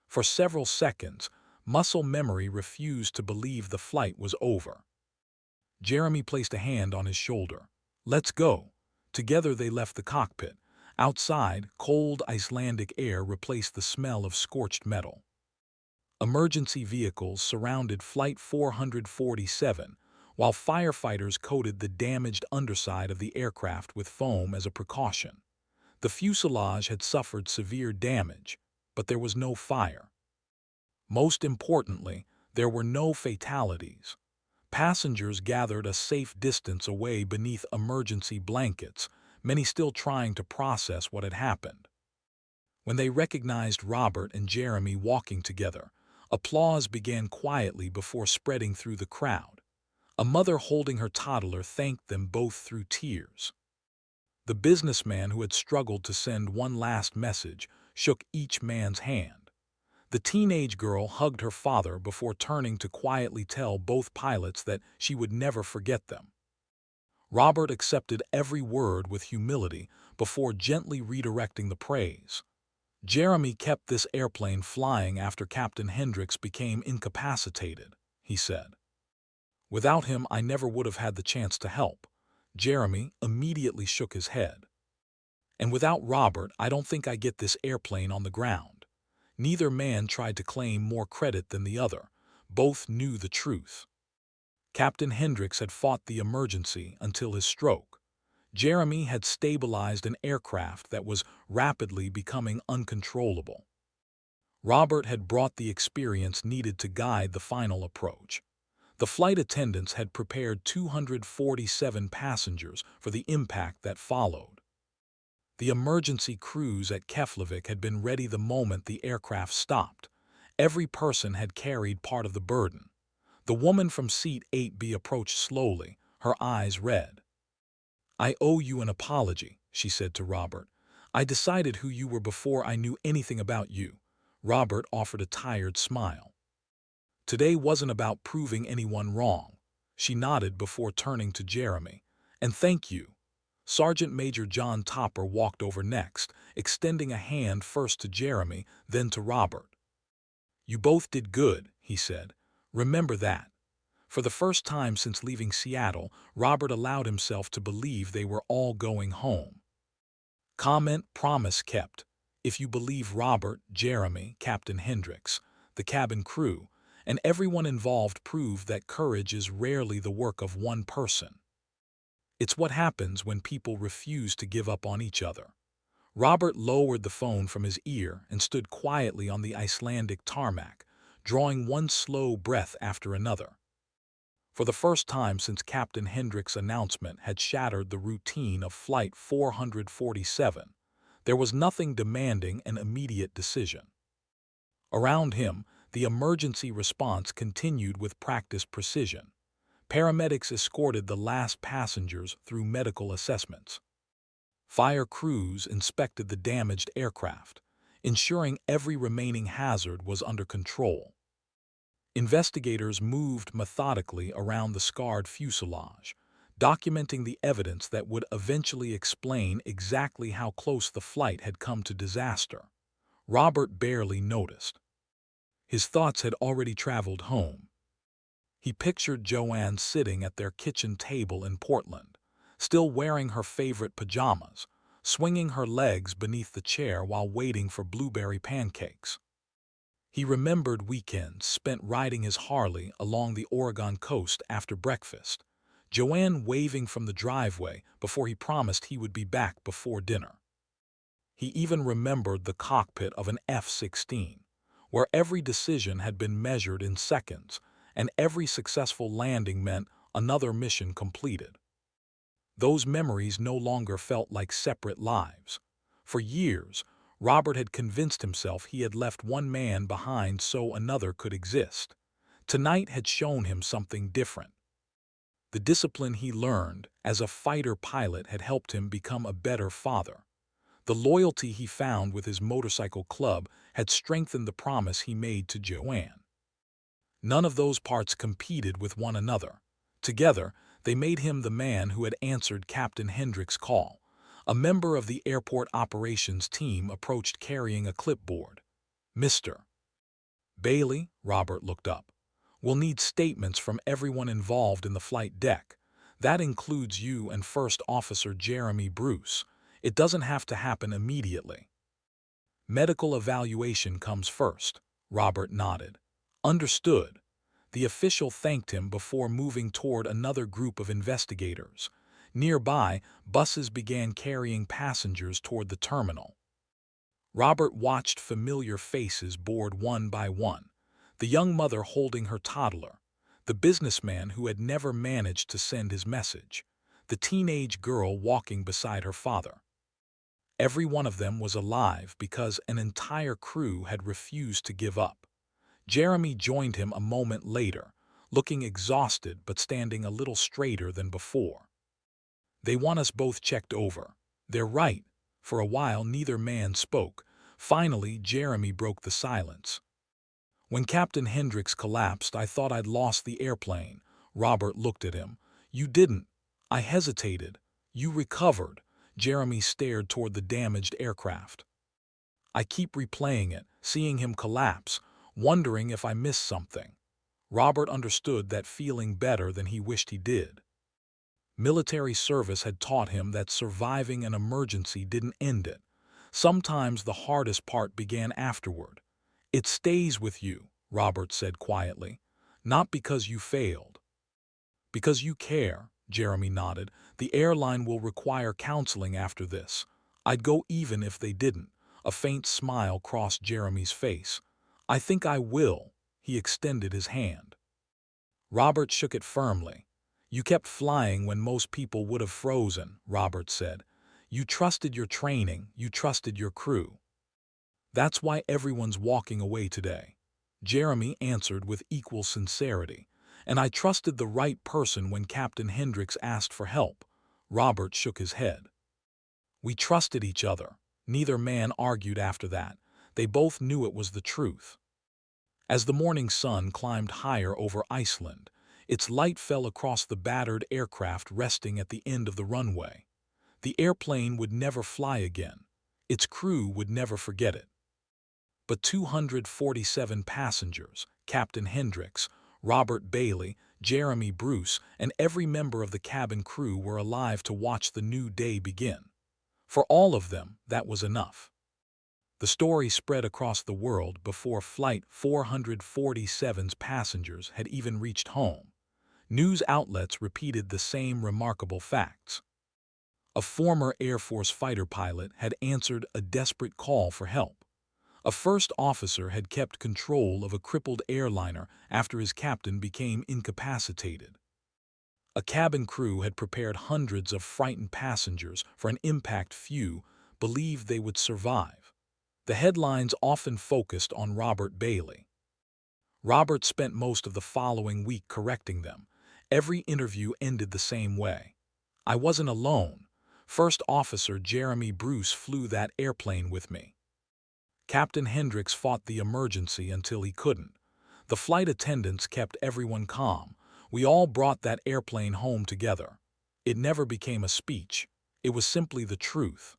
For several seconds, muscle memory refused to believe the flight was over. Jeremy placed a hand on his shoulder. "Let's go." Together they left the cockpit. Outside, cold Icelandic air replaced the smell of scorched metal. Emergency vehicles surrounded Flight 447, while firefighters coated the damaged underside of the aircraft with foam as a precaution. The fuselage had suffered severe damage, but there was no fire. Most importantly, there were no fatalities. Passengers gathered a safe distance away beneath emergency blankets, many still trying to process what had happened. When they recognized Robert and Jeremy walking together, applause began quietly before spreading through the crowd. A mother holding her toddler thanked them both through tears. The businessman who had struggled to send one last message shook each man's hand. The teenage girl hugged her father before turning to quietly tell both pilots that she would never forget them. Robert accepted every word with humility before gently redirecting the praise. "Jeremy kept this airplane flying after Captain Hendricks became incapacitated," he said. "Without him, I never would have had the chance to help." Jeremy immediately shook his head. "And without Robert, I don't think I get this airplane on the ground." Neither man tried to claim more credit than the other. Both knew the truth. Captain Hendricks had fought the emergency until his stroke. Jeremy had stabilized an aircraft that was rapidly becoming uncontrollable. Robert had brought the experience needed to guide the final approach. The flight attendants had prepared 247 passengers for the impact that followed. The emergency crews at Keflavik had been ready the moment the aircraft stopped. Every person had carried part of the burden. The woman from seat 8B approached slowly, her eyes red. "I owe you an apology," she said to Robert. "I decided who you were before I knew anything about you." Robert offered a tired smile. "Today wasn't about proving anyone wrong." She nodded before turning to Jeremy. "And thank you." Sergeant Major John Topper walked over next, extending a hand first to Jeremy, then to Robert. "You both did good," he said. "Remember that." For the first time since leaving Seattle, Robert allowed himself to believe they were all going home. Comment: promise kept. If you believe Robert, Jeremy, Captain Hendricks, the cabin crew, and everyone involved proved that courage is rarely the work of one person. It's what happens when people refuse to give up on each other. Robert lowered the phone from his ear and stood quietly on the Icelandic tarmac, drawing one slow breath after another. For the first time since Captain Hendricks' announcement had shattered the routine of Flight 447, there was nothing demanding an immediate decision. Around him, the emergency response continued with practiced precision. Paramedics escorted the last passengers through medical assessments. Fire crews inspected the damaged aircraft, ensuring every remaining hazard was under control. Investigators moved methodically around the scarred fuselage, documenting the evidence that would eventually explain exactly how close the flight had come to disaster. Robert barely noticed. His thoughts had already traveled home. He pictured Joanne sitting at their kitchen table in Portland, still wearing her favorite pajamas, swinging her legs beneath the chair while waiting for blueberry pancakes. He remembered weekends spent riding his Harley along the Oregon coast after breakfast, Joanne waving from the driveway before he promised he would be back before dinner. He even remembered the cockpit of an F-16, where every decision had been measured in seconds, and every successful landing meant another mission completed. Those memories no longer felt like separate lives. For years, Robert had convinced himself he had left one man behind so another could exist. Tonight had shown him something different. The discipline he learned as a fighter pilot had helped him become a better father. The loyalty he found with his motorcycle club had strengthened the promise he made to Joanne. None of those parts competed with one another. Together, they made him the man who had answered Captain Hendrick's call. A member of the airport operations team approached carrying a clipboard. "Mr. Bailey," Robert looked up. "We'll need statements from everyone involved in the flight deck. That includes you and First Officer Jeremy Bruce. It doesn't have to happen immediately." "Medical evaluation comes first," Robert nodded. "Understood." The official thanked him before moving toward another group of investigators. Nearby, buses began carrying passengers toward the terminal. Robert watched familiar faces board one by one. The young mother holding her toddler, the businessman who had never managed to send his message, the teenage girl walking beside her father. Every one of them was alive because an entire crew had refused to give up. Jeremy joined him a moment later, looking exhausted but standing a little straighter than before. "They want us both checked over." "They're right." For a while neither man spoke. Finally, Jeremy broke the silence. "When Captain Hendricks collapsed, I thought I'd lost the airplane." Robert looked at him. "You didn't." I hesitated. "You recovered." Jeremy stared toward the damaged aircraft. "I keep replaying it, seeing him collapse, wondering if I missed something." Robert understood that feeling better than he wished he did. Military service had taught him that surviving an emergency didn't end it. Sometimes the hardest part began afterward. "It stays with you," Robert said quietly. "Not because you failed. Because you care." Jeremy nodded. "The airline will require counseling after this." "I'd go even if they didn't." A faint smile crossed Jeremy's face. "I think I will." He extended his hand. Robert shook it firmly. "You kept flying when most people would have frozen," Robert said. "You trusted your training, you trusted your crew. That's why everyone's walking away today." Jeremy answered with equal sincerity. "And I trusted the right person when Captain Hendricks asked for help." Robert shook his head. "We trusted each other." Neither man argued after that. They both knew it was the truth. As the morning sun climbed higher over Iceland, its light fell across the battered aircraft resting at the end of the runway. The airplane would never fly again. Its crew would never forget it. But 247 passengers, Captain Hendricks, Robert Bailey, Jeremy Bruce, and every member of the cabin crew were alive to watch the new day begin. For all of them, that was enough. The story spread across the world before Flight 447's passengers had even reached home. News outlets repeated the same remarkable facts. A former Air Force fighter pilot had answered a desperate call for help. A first officer had kept control of a crippled airliner after his captain became incapacitated. A cabin crew had prepared hundreds of frightened passengers for an impact few believed they would survive. The headlines often focused on Robert Bailey. Robert spent most of the following week correcting them. Every interview ended the same way. "I wasn't alone. First Officer Jeremy Bruce flew that airplane with me. Captain Hendricks fought the emergency until he couldn't. The flight attendants kept everyone calm. We all brought that airplane home together." It never became a speech. It was simply the truth.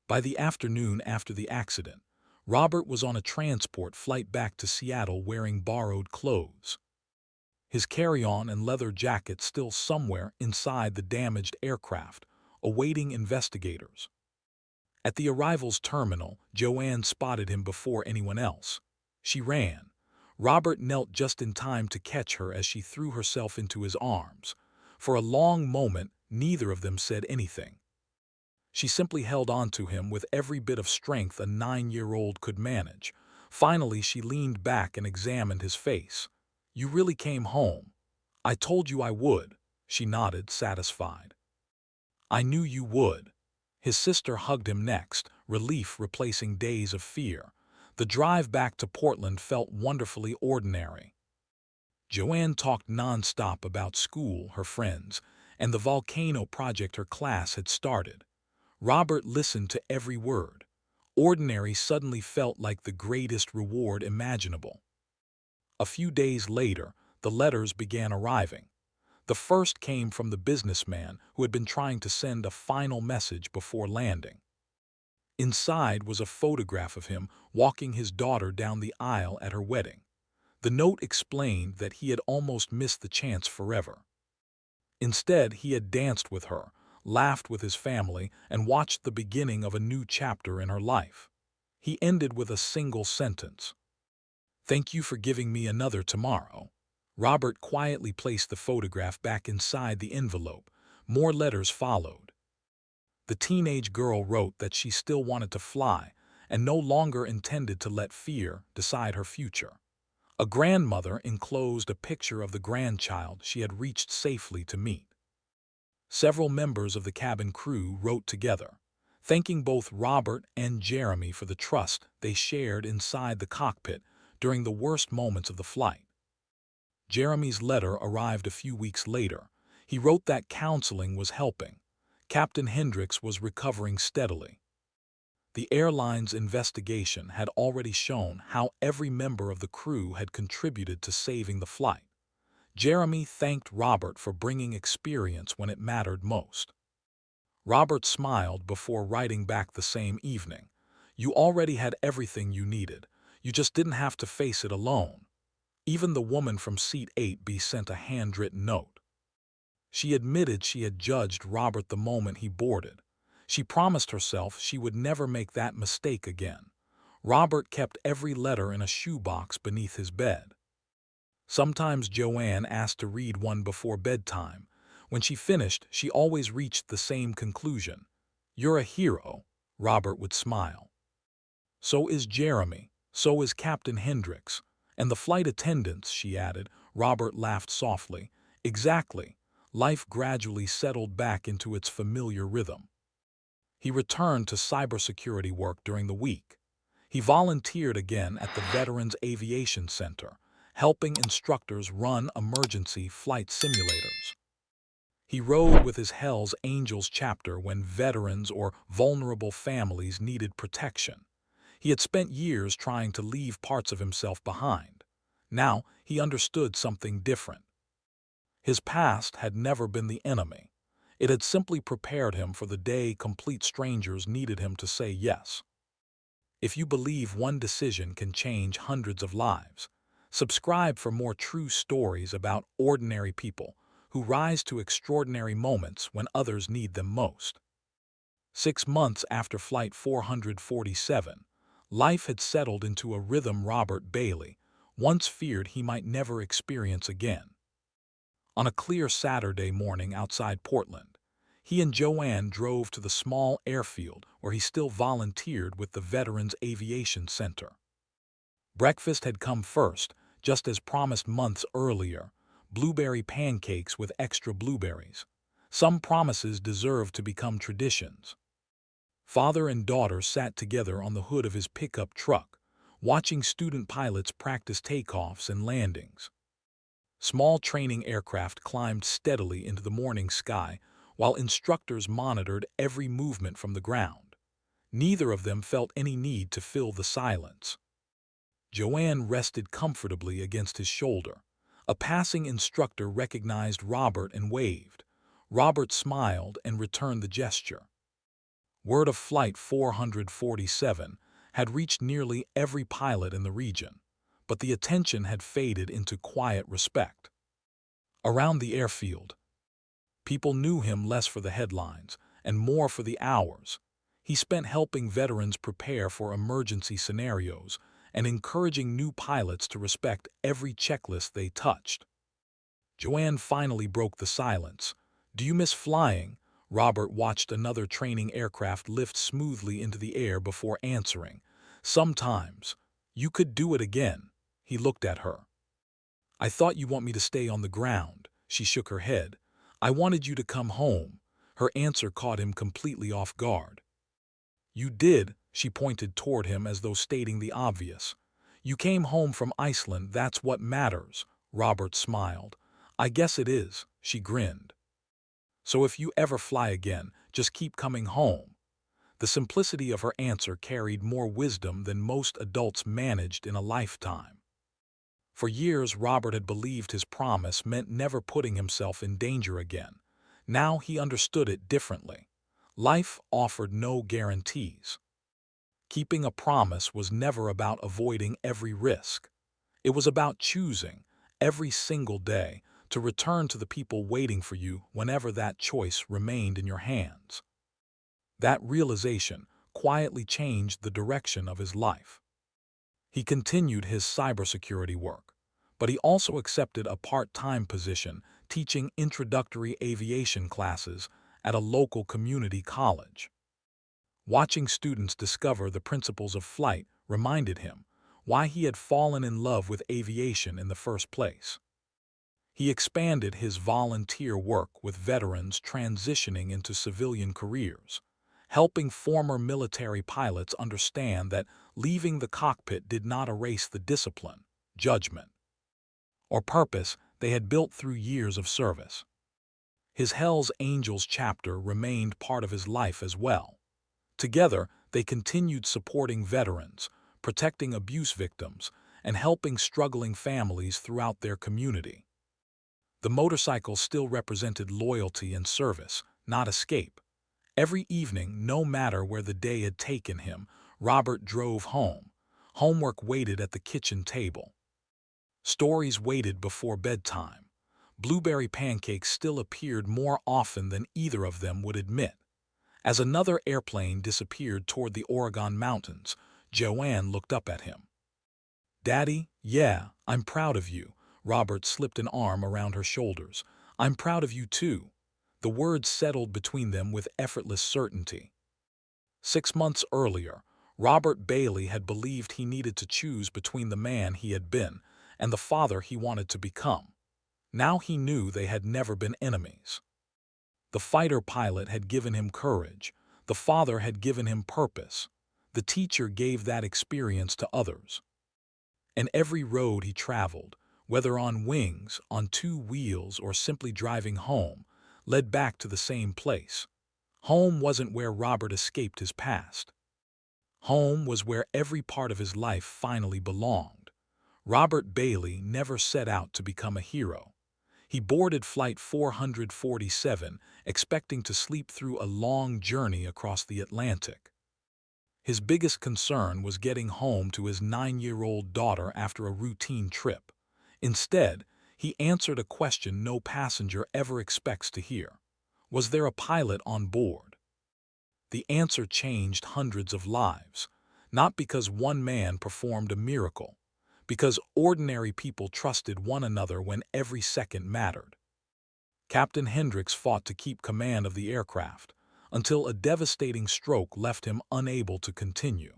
By the afternoon after the accident, Robert was on a transport flight back to Seattle wearing borrowed clothes. His carry-on and leather jacket still somewhere inside the damaged aircraft, awaiting investigators. At the arrivals terminal, Joanne spotted him before anyone else. She ran. Robert knelt just in time to catch her as she threw herself into his arms. For a long moment, neither of them said anything. She simply held on to him with every bit of strength a 9-year-old could manage. Finally, she leaned back and examined his face. "You really came home. I told you I would." She nodded, satisfied. "I knew you would." His sister hugged him next, relief replacing days of fear. The drive back to Portland felt wonderfully ordinary. Joanne talked nonstop about school, her friends, and the volcano project her class had started. Robert listened to every word. Ordinary suddenly felt like the greatest reward imaginable. A few days later, the letters began arriving. The first came from the businessman who had been trying to send a final message before landing. Inside was a photograph of him walking his daughter down the aisle at her wedding. The note explained that he had almost missed the chance forever. Instead, he had danced with her, laughed with his family, and watched the beginning of a new chapter in her life. He ended with a single sentence. "Thank you for giving me another tomorrow." Robert quietly placed the photograph back inside the envelope. More letters followed. The teenage girl wrote that she still wanted to fly and no longer intended to let fear decide her future. A grandmother enclosed a picture of the grandchild she had reached safely to meet. Several members of the cabin crew wrote together, thanking both Robert and Jeremy for the trust they shared inside the cockpit during the worst moments of the flight. Jeremy's letter arrived a few weeks later. He wrote that counseling was helping. Captain Hendricks was recovering steadily. The airline's investigation had already shown how every member of the crew had contributed to saving the flight. Jeremy thanked Robert for bringing experience when it mattered most. Robert smiled before writing back the same evening. "You already had everything you needed. You just didn't have to face it alone." Even the woman from seat 8B sent a handwritten note. She admitted she had judged Robert the moment he boarded. She promised herself she would never make that mistake again. Robert kept every letter in a shoebox beneath his bed. Sometimes Joanne asked to read one before bedtime. When she finished, she always reached the same conclusion. "You're a hero," Robert would smile. "So is Jeremy. So is Captain Hendricks. And the flight attendants," she added. Robert laughed softly. "Exactly." Life gradually settled back into its familiar rhythm. He returned to cybersecurity work during the week. He volunteered again at the Veterans Aviation Center, helping instructors run emergency flight simulators. He rode with his Hell's Angels chapter when veterans or vulnerable families needed protection. He had spent years trying to leave parts of himself behind. Now he understood something different. His past had never been the enemy. It had simply prepared him for the day complete strangers needed him to say yes. If you believe one decision can change hundreds of lives, subscribe for more true stories about ordinary people who rise to extraordinary moments when others need them most. 6 months after Flight 447, life had settled into a rhythm Robert Bailey once feared he might never experience again. On a clear Saturday morning outside Portland, he and Joanne drove to the small airfield where he still volunteered with the Veterans Aviation Center. Breakfast had come first, just as promised months earlier, blueberry pancakes with extra blueberries. Some promises deserved to become traditions. Father and daughter sat together on the hood of his pickup truck, watching student pilots practice takeoffs and landings. Small training aircraft climbed steadily into the morning sky, while instructors monitored every movement from the ground. Neither of them felt any need to fill the silence. Joanne rested comfortably against his shoulder. A passing instructor recognized Robert and waved. Robert smiled and returned the gesture. Word of Flight 447 had reached nearly every pilot in the region, but the attention had faded into quiet respect. Around the airfield, people knew him less for the headlines and more for the hours. He spent helping veterans prepare for emergency scenarios and encouraging new pilots to respect every checklist they touched. Joanne finally broke the silence. "Do you miss flying?" Robert watched another training aircraft lift smoothly into the air before answering. "Sometimes." You could do it again. He looked at her. I thought you want me to stay on the ground. She shook her head. I wanted you to come home. Her answer caught him completely off guard. You did, she pointed toward him as though stating the obvious. You came home from Iceland, that's what matters. Robert smiled. I guess it is, she grinned. So if you ever fly again, just keep coming home. The simplicity of her answer carried more wisdom than most adults managed in a lifetime. For years, Robert had believed his promise meant never putting himself in danger again. Now he understood it differently. Life offered no guarantees. Keeping a promise was never about avoiding every risk. It was about choosing, every single day, to return to the people waiting for you whenever that choice remained in your hands. That realization quietly changed the direction of his life. He continued his cybersecurity work, but he also accepted a part-time position teaching introductory aviation classes at a local community college. Watching students discover the principles of flight reminded him why he had fallen in love with aviation in the first place. He expanded his volunteer work with veterans transitioning into civilian careers, helping former military pilots understand that leaving the cockpit did not erase the discipline, judgment, or purpose they had built through years of service. His Hell's Angels chapter remained part of his life as well. Together, they continued supporting veterans, protecting abuse victims, and helping struggling families throughout their community. The motorcycle still represented loyalty and service, not escape. Every evening, no matter where the day had taken him, Robert drove home. Homework waited at the kitchen table. Stories waited before bedtime. Blueberry pancakes still appeared more often than either of them would admit. As another airplane disappeared toward the Oregon mountains, Joanne looked up at him. Daddy, yeah, I'm proud of you. Robert slipped an arm around her shoulders. I'm proud of you too. The words settled between them with effortless certainty. 6 months earlier, Robert Bailey had believed he needed to choose between the man he had been and the father he wanted to become. Now he knew they had never been enemies. The fighter pilot had given him courage. The father had given him purpose. The teacher gave that experience to others. And every road he traveled, whether on wings, on 2 wheels, or simply driving home, led back to the same place. Home wasn't where Robert escaped his past. Home was where every part of his life finally belonged. Robert Bailey never set out to become a hero. He boarded Flight 447, expecting to sleep through a long journey across the Atlantic. His biggest concern was getting home to his 9-year-old daughter after a routine trip. Instead, he answered a question no passenger ever expects to hear. Was there a pilot on board? The answer changed hundreds of lives, not because one man performed a miracle, because ordinary people trusted one another when every second mattered. Captain Hendricks fought to keep command of the aircraft, until a devastating stroke left him unable to continue.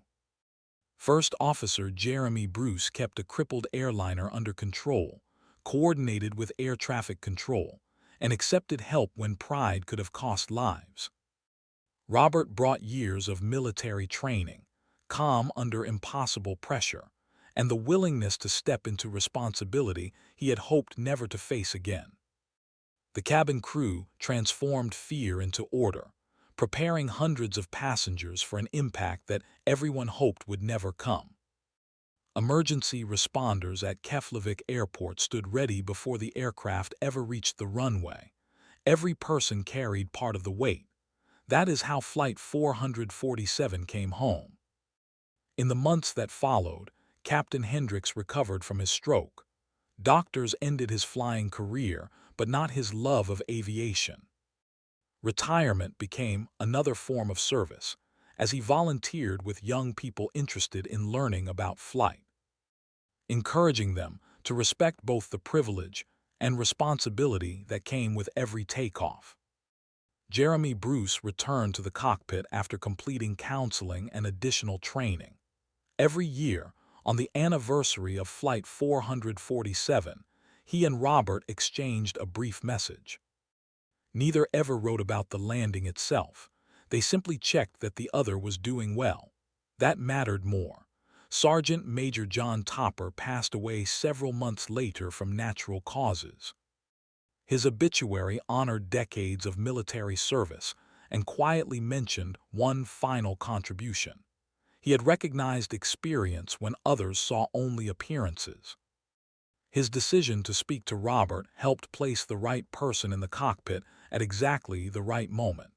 First Officer Jeremy Bruce kept a crippled airliner under control, coordinated with air traffic control, and accepted help when pride could have cost lives. Robert brought years of military training, calm under impossible pressure, and the willingness to step into responsibility he had hoped never to face again. The cabin crew transformed fear into order, preparing hundreds of passengers for an impact that everyone hoped would never come. Emergency responders at Keflavik Airport stood ready before the aircraft ever reached the runway. Every person carried part of the weight. That is how Flight 447 came home. In the months that followed, Captain Hendricks recovered from his stroke. Doctors ended his flying career, but not his love of aviation. Retirement became another form of service, as he volunteered with young people interested in learning about flight, encouraging them to respect both the privilege and responsibility that came with every takeoff. Jeremy Bruce returned to the cockpit after completing counseling and additional training. Every year, On the anniversary of Flight 447, he and Robert exchanged a brief message. Neither ever wrote about the landing itself. They simply checked that the other was doing well. That mattered more. Sergeant Major John Topper passed away several months later from natural causes. His obituary honored decades of military service and quietly mentioned one final contribution. He had recognized experience when others saw only appearances. His decision to speak to Robert helped place the right person in the cockpit at exactly the right moment.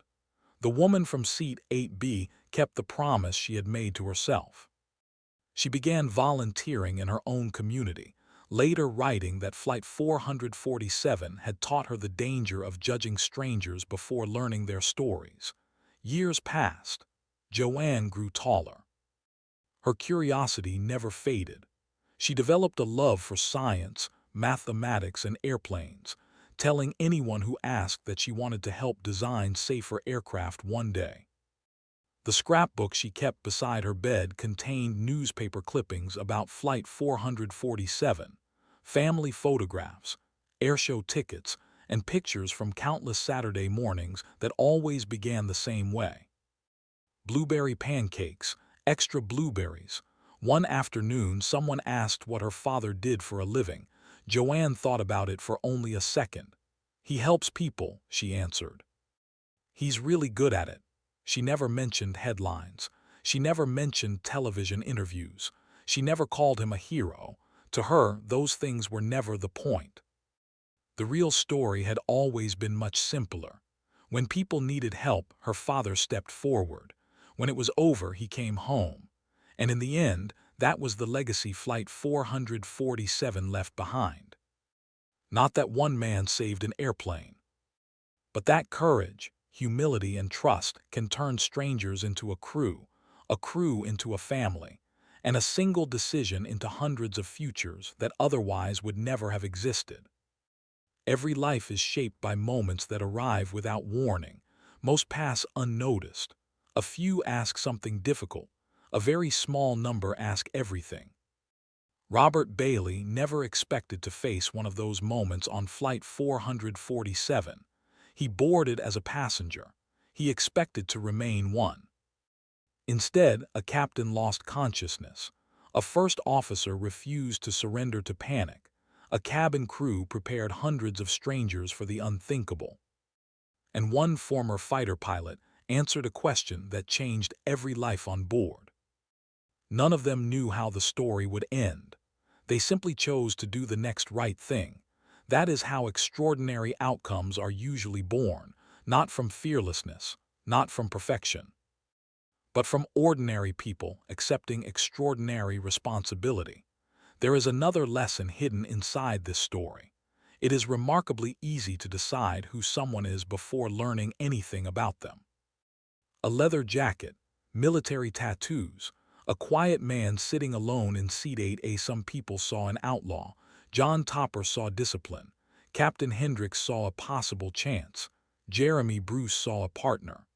The woman from seat 8B kept the promise she had made to herself. She began volunteering in her own community, later writing that Flight 447 had taught her the danger of judging strangers before learning their stories. Years passed. Joanne grew taller. Her curiosity never faded. She developed a love for science, mathematics, and airplanes, telling anyone who asked that she wanted to help design safer aircraft one day. The scrapbook she kept beside her bed contained newspaper clippings about Flight 447, family photographs, airshow tickets, and pictures from countless Saturday mornings that always began the same way. Blueberry pancakes, extra blueberries. One afternoon, someone asked what her father did for a living. Joanne thought about it for only a second. "He helps people," she answered. "He's really good at it." She never mentioned headlines. She never mentioned television interviews. She never called him a hero. To her, those things were never the point. The real story had always been much simpler. When people needed help, her father stepped forward. When it was over, he came home. And in the end, that was the legacy Flight 447 left behind. Not that one man saved an airplane, but that courage, humility, and trust can turn strangers into a crew into a family, and a single decision into hundreds of futures that otherwise would never have existed. Every life is shaped by moments that arrive without warning. Most pass unnoticed. A few ask something difficult. A very small number ask everything. Robert Bailey never expected to face one of those moments on Flight 447. He boarded as a passenger. He expected to remain one. Instead, a captain lost consciousness. A first officer refused to surrender to panic. A cabin crew prepared hundreds of strangers for the unthinkable. And one former fighter pilot answered a question that changed every life on board. None of them knew how the story would end. They simply chose to do the next right thing. That is how extraordinary outcomes are usually born, not from fearlessness, not from perfection, but from ordinary people accepting extraordinary responsibility. There is another lesson hidden inside this story. It is remarkably easy to decide who someone is before learning anything about them. A leather jacket, military tattoos, a quiet man sitting alone in seat 8A. Some people saw an outlaw. John Topper saw discipline. Captain Hendricks saw a possible chance. Jeremy Bruce saw a partner.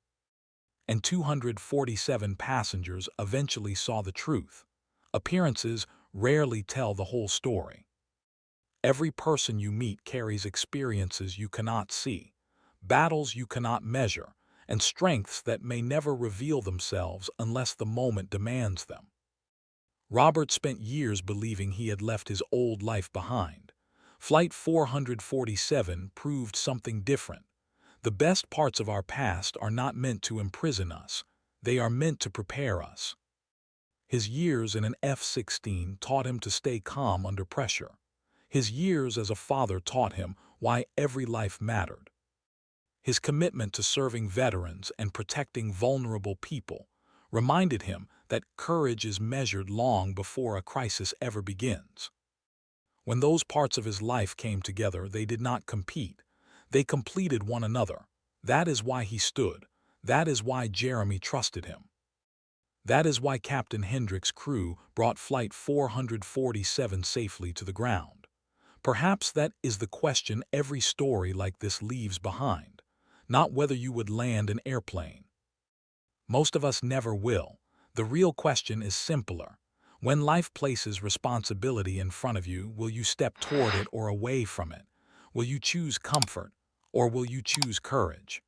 And 247 passengers eventually saw the truth. Appearances rarely tell the whole story. Every person you meet carries experiences you cannot see, battles you cannot measure, and strengths that may never reveal themselves unless the moment demands them. Robert spent years believing he had left his old life behind. Flight 447 proved something different. The best parts of our past are not meant to imprison us. They are meant to prepare us. His years in an F-16 taught him to stay calm under pressure. His years as a father taught him why every life mattered. His commitment to serving veterans and protecting vulnerable people reminded him that courage is measured long before a crisis ever begins. When those parts of his life came together, they did not compete. They completed one another. That is why he stood. That is why Jeremy trusted him. That is why Captain Hendricks' crew brought Flight 447 safely to the ground. Perhaps that is the question every story like this leaves behind. Not whether you would land an airplane. Most of us never will. The real question is simpler. When life places responsibility in front of you, will you step toward it or away from it? Will you choose comfort or will you choose courage?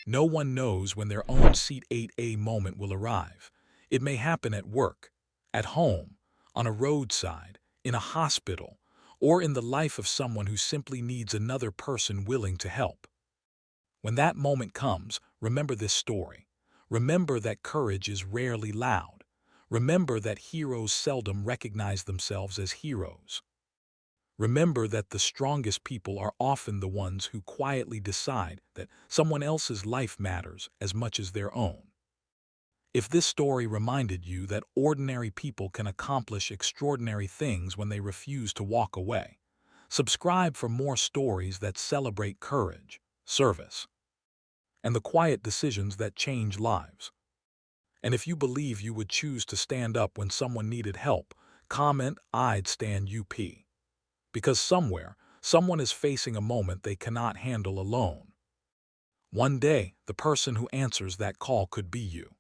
No one knows when their own Seat 8A moment will arrive. It may happen at work, at home, on a roadside, in a hospital, or in the life of someone who simply needs another person willing to help. When that moment comes, remember this story. Remember that courage is rarely loud. Remember that heroes seldom recognize themselves as heroes. Remember that the strongest people are often the ones who quietly decide that someone else's life matters as much as their own. If this story reminded you that ordinary people can accomplish extraordinary things when they refuse to walk away, subscribe for more stories that celebrate courage, service, and the quiet decisions that change lives. And if you believe you would choose to stand up when someone needed help, comment "I'd stand UP." Because somewhere, someone is facing a moment they cannot handle alone. One day, the person who answers that call could be you.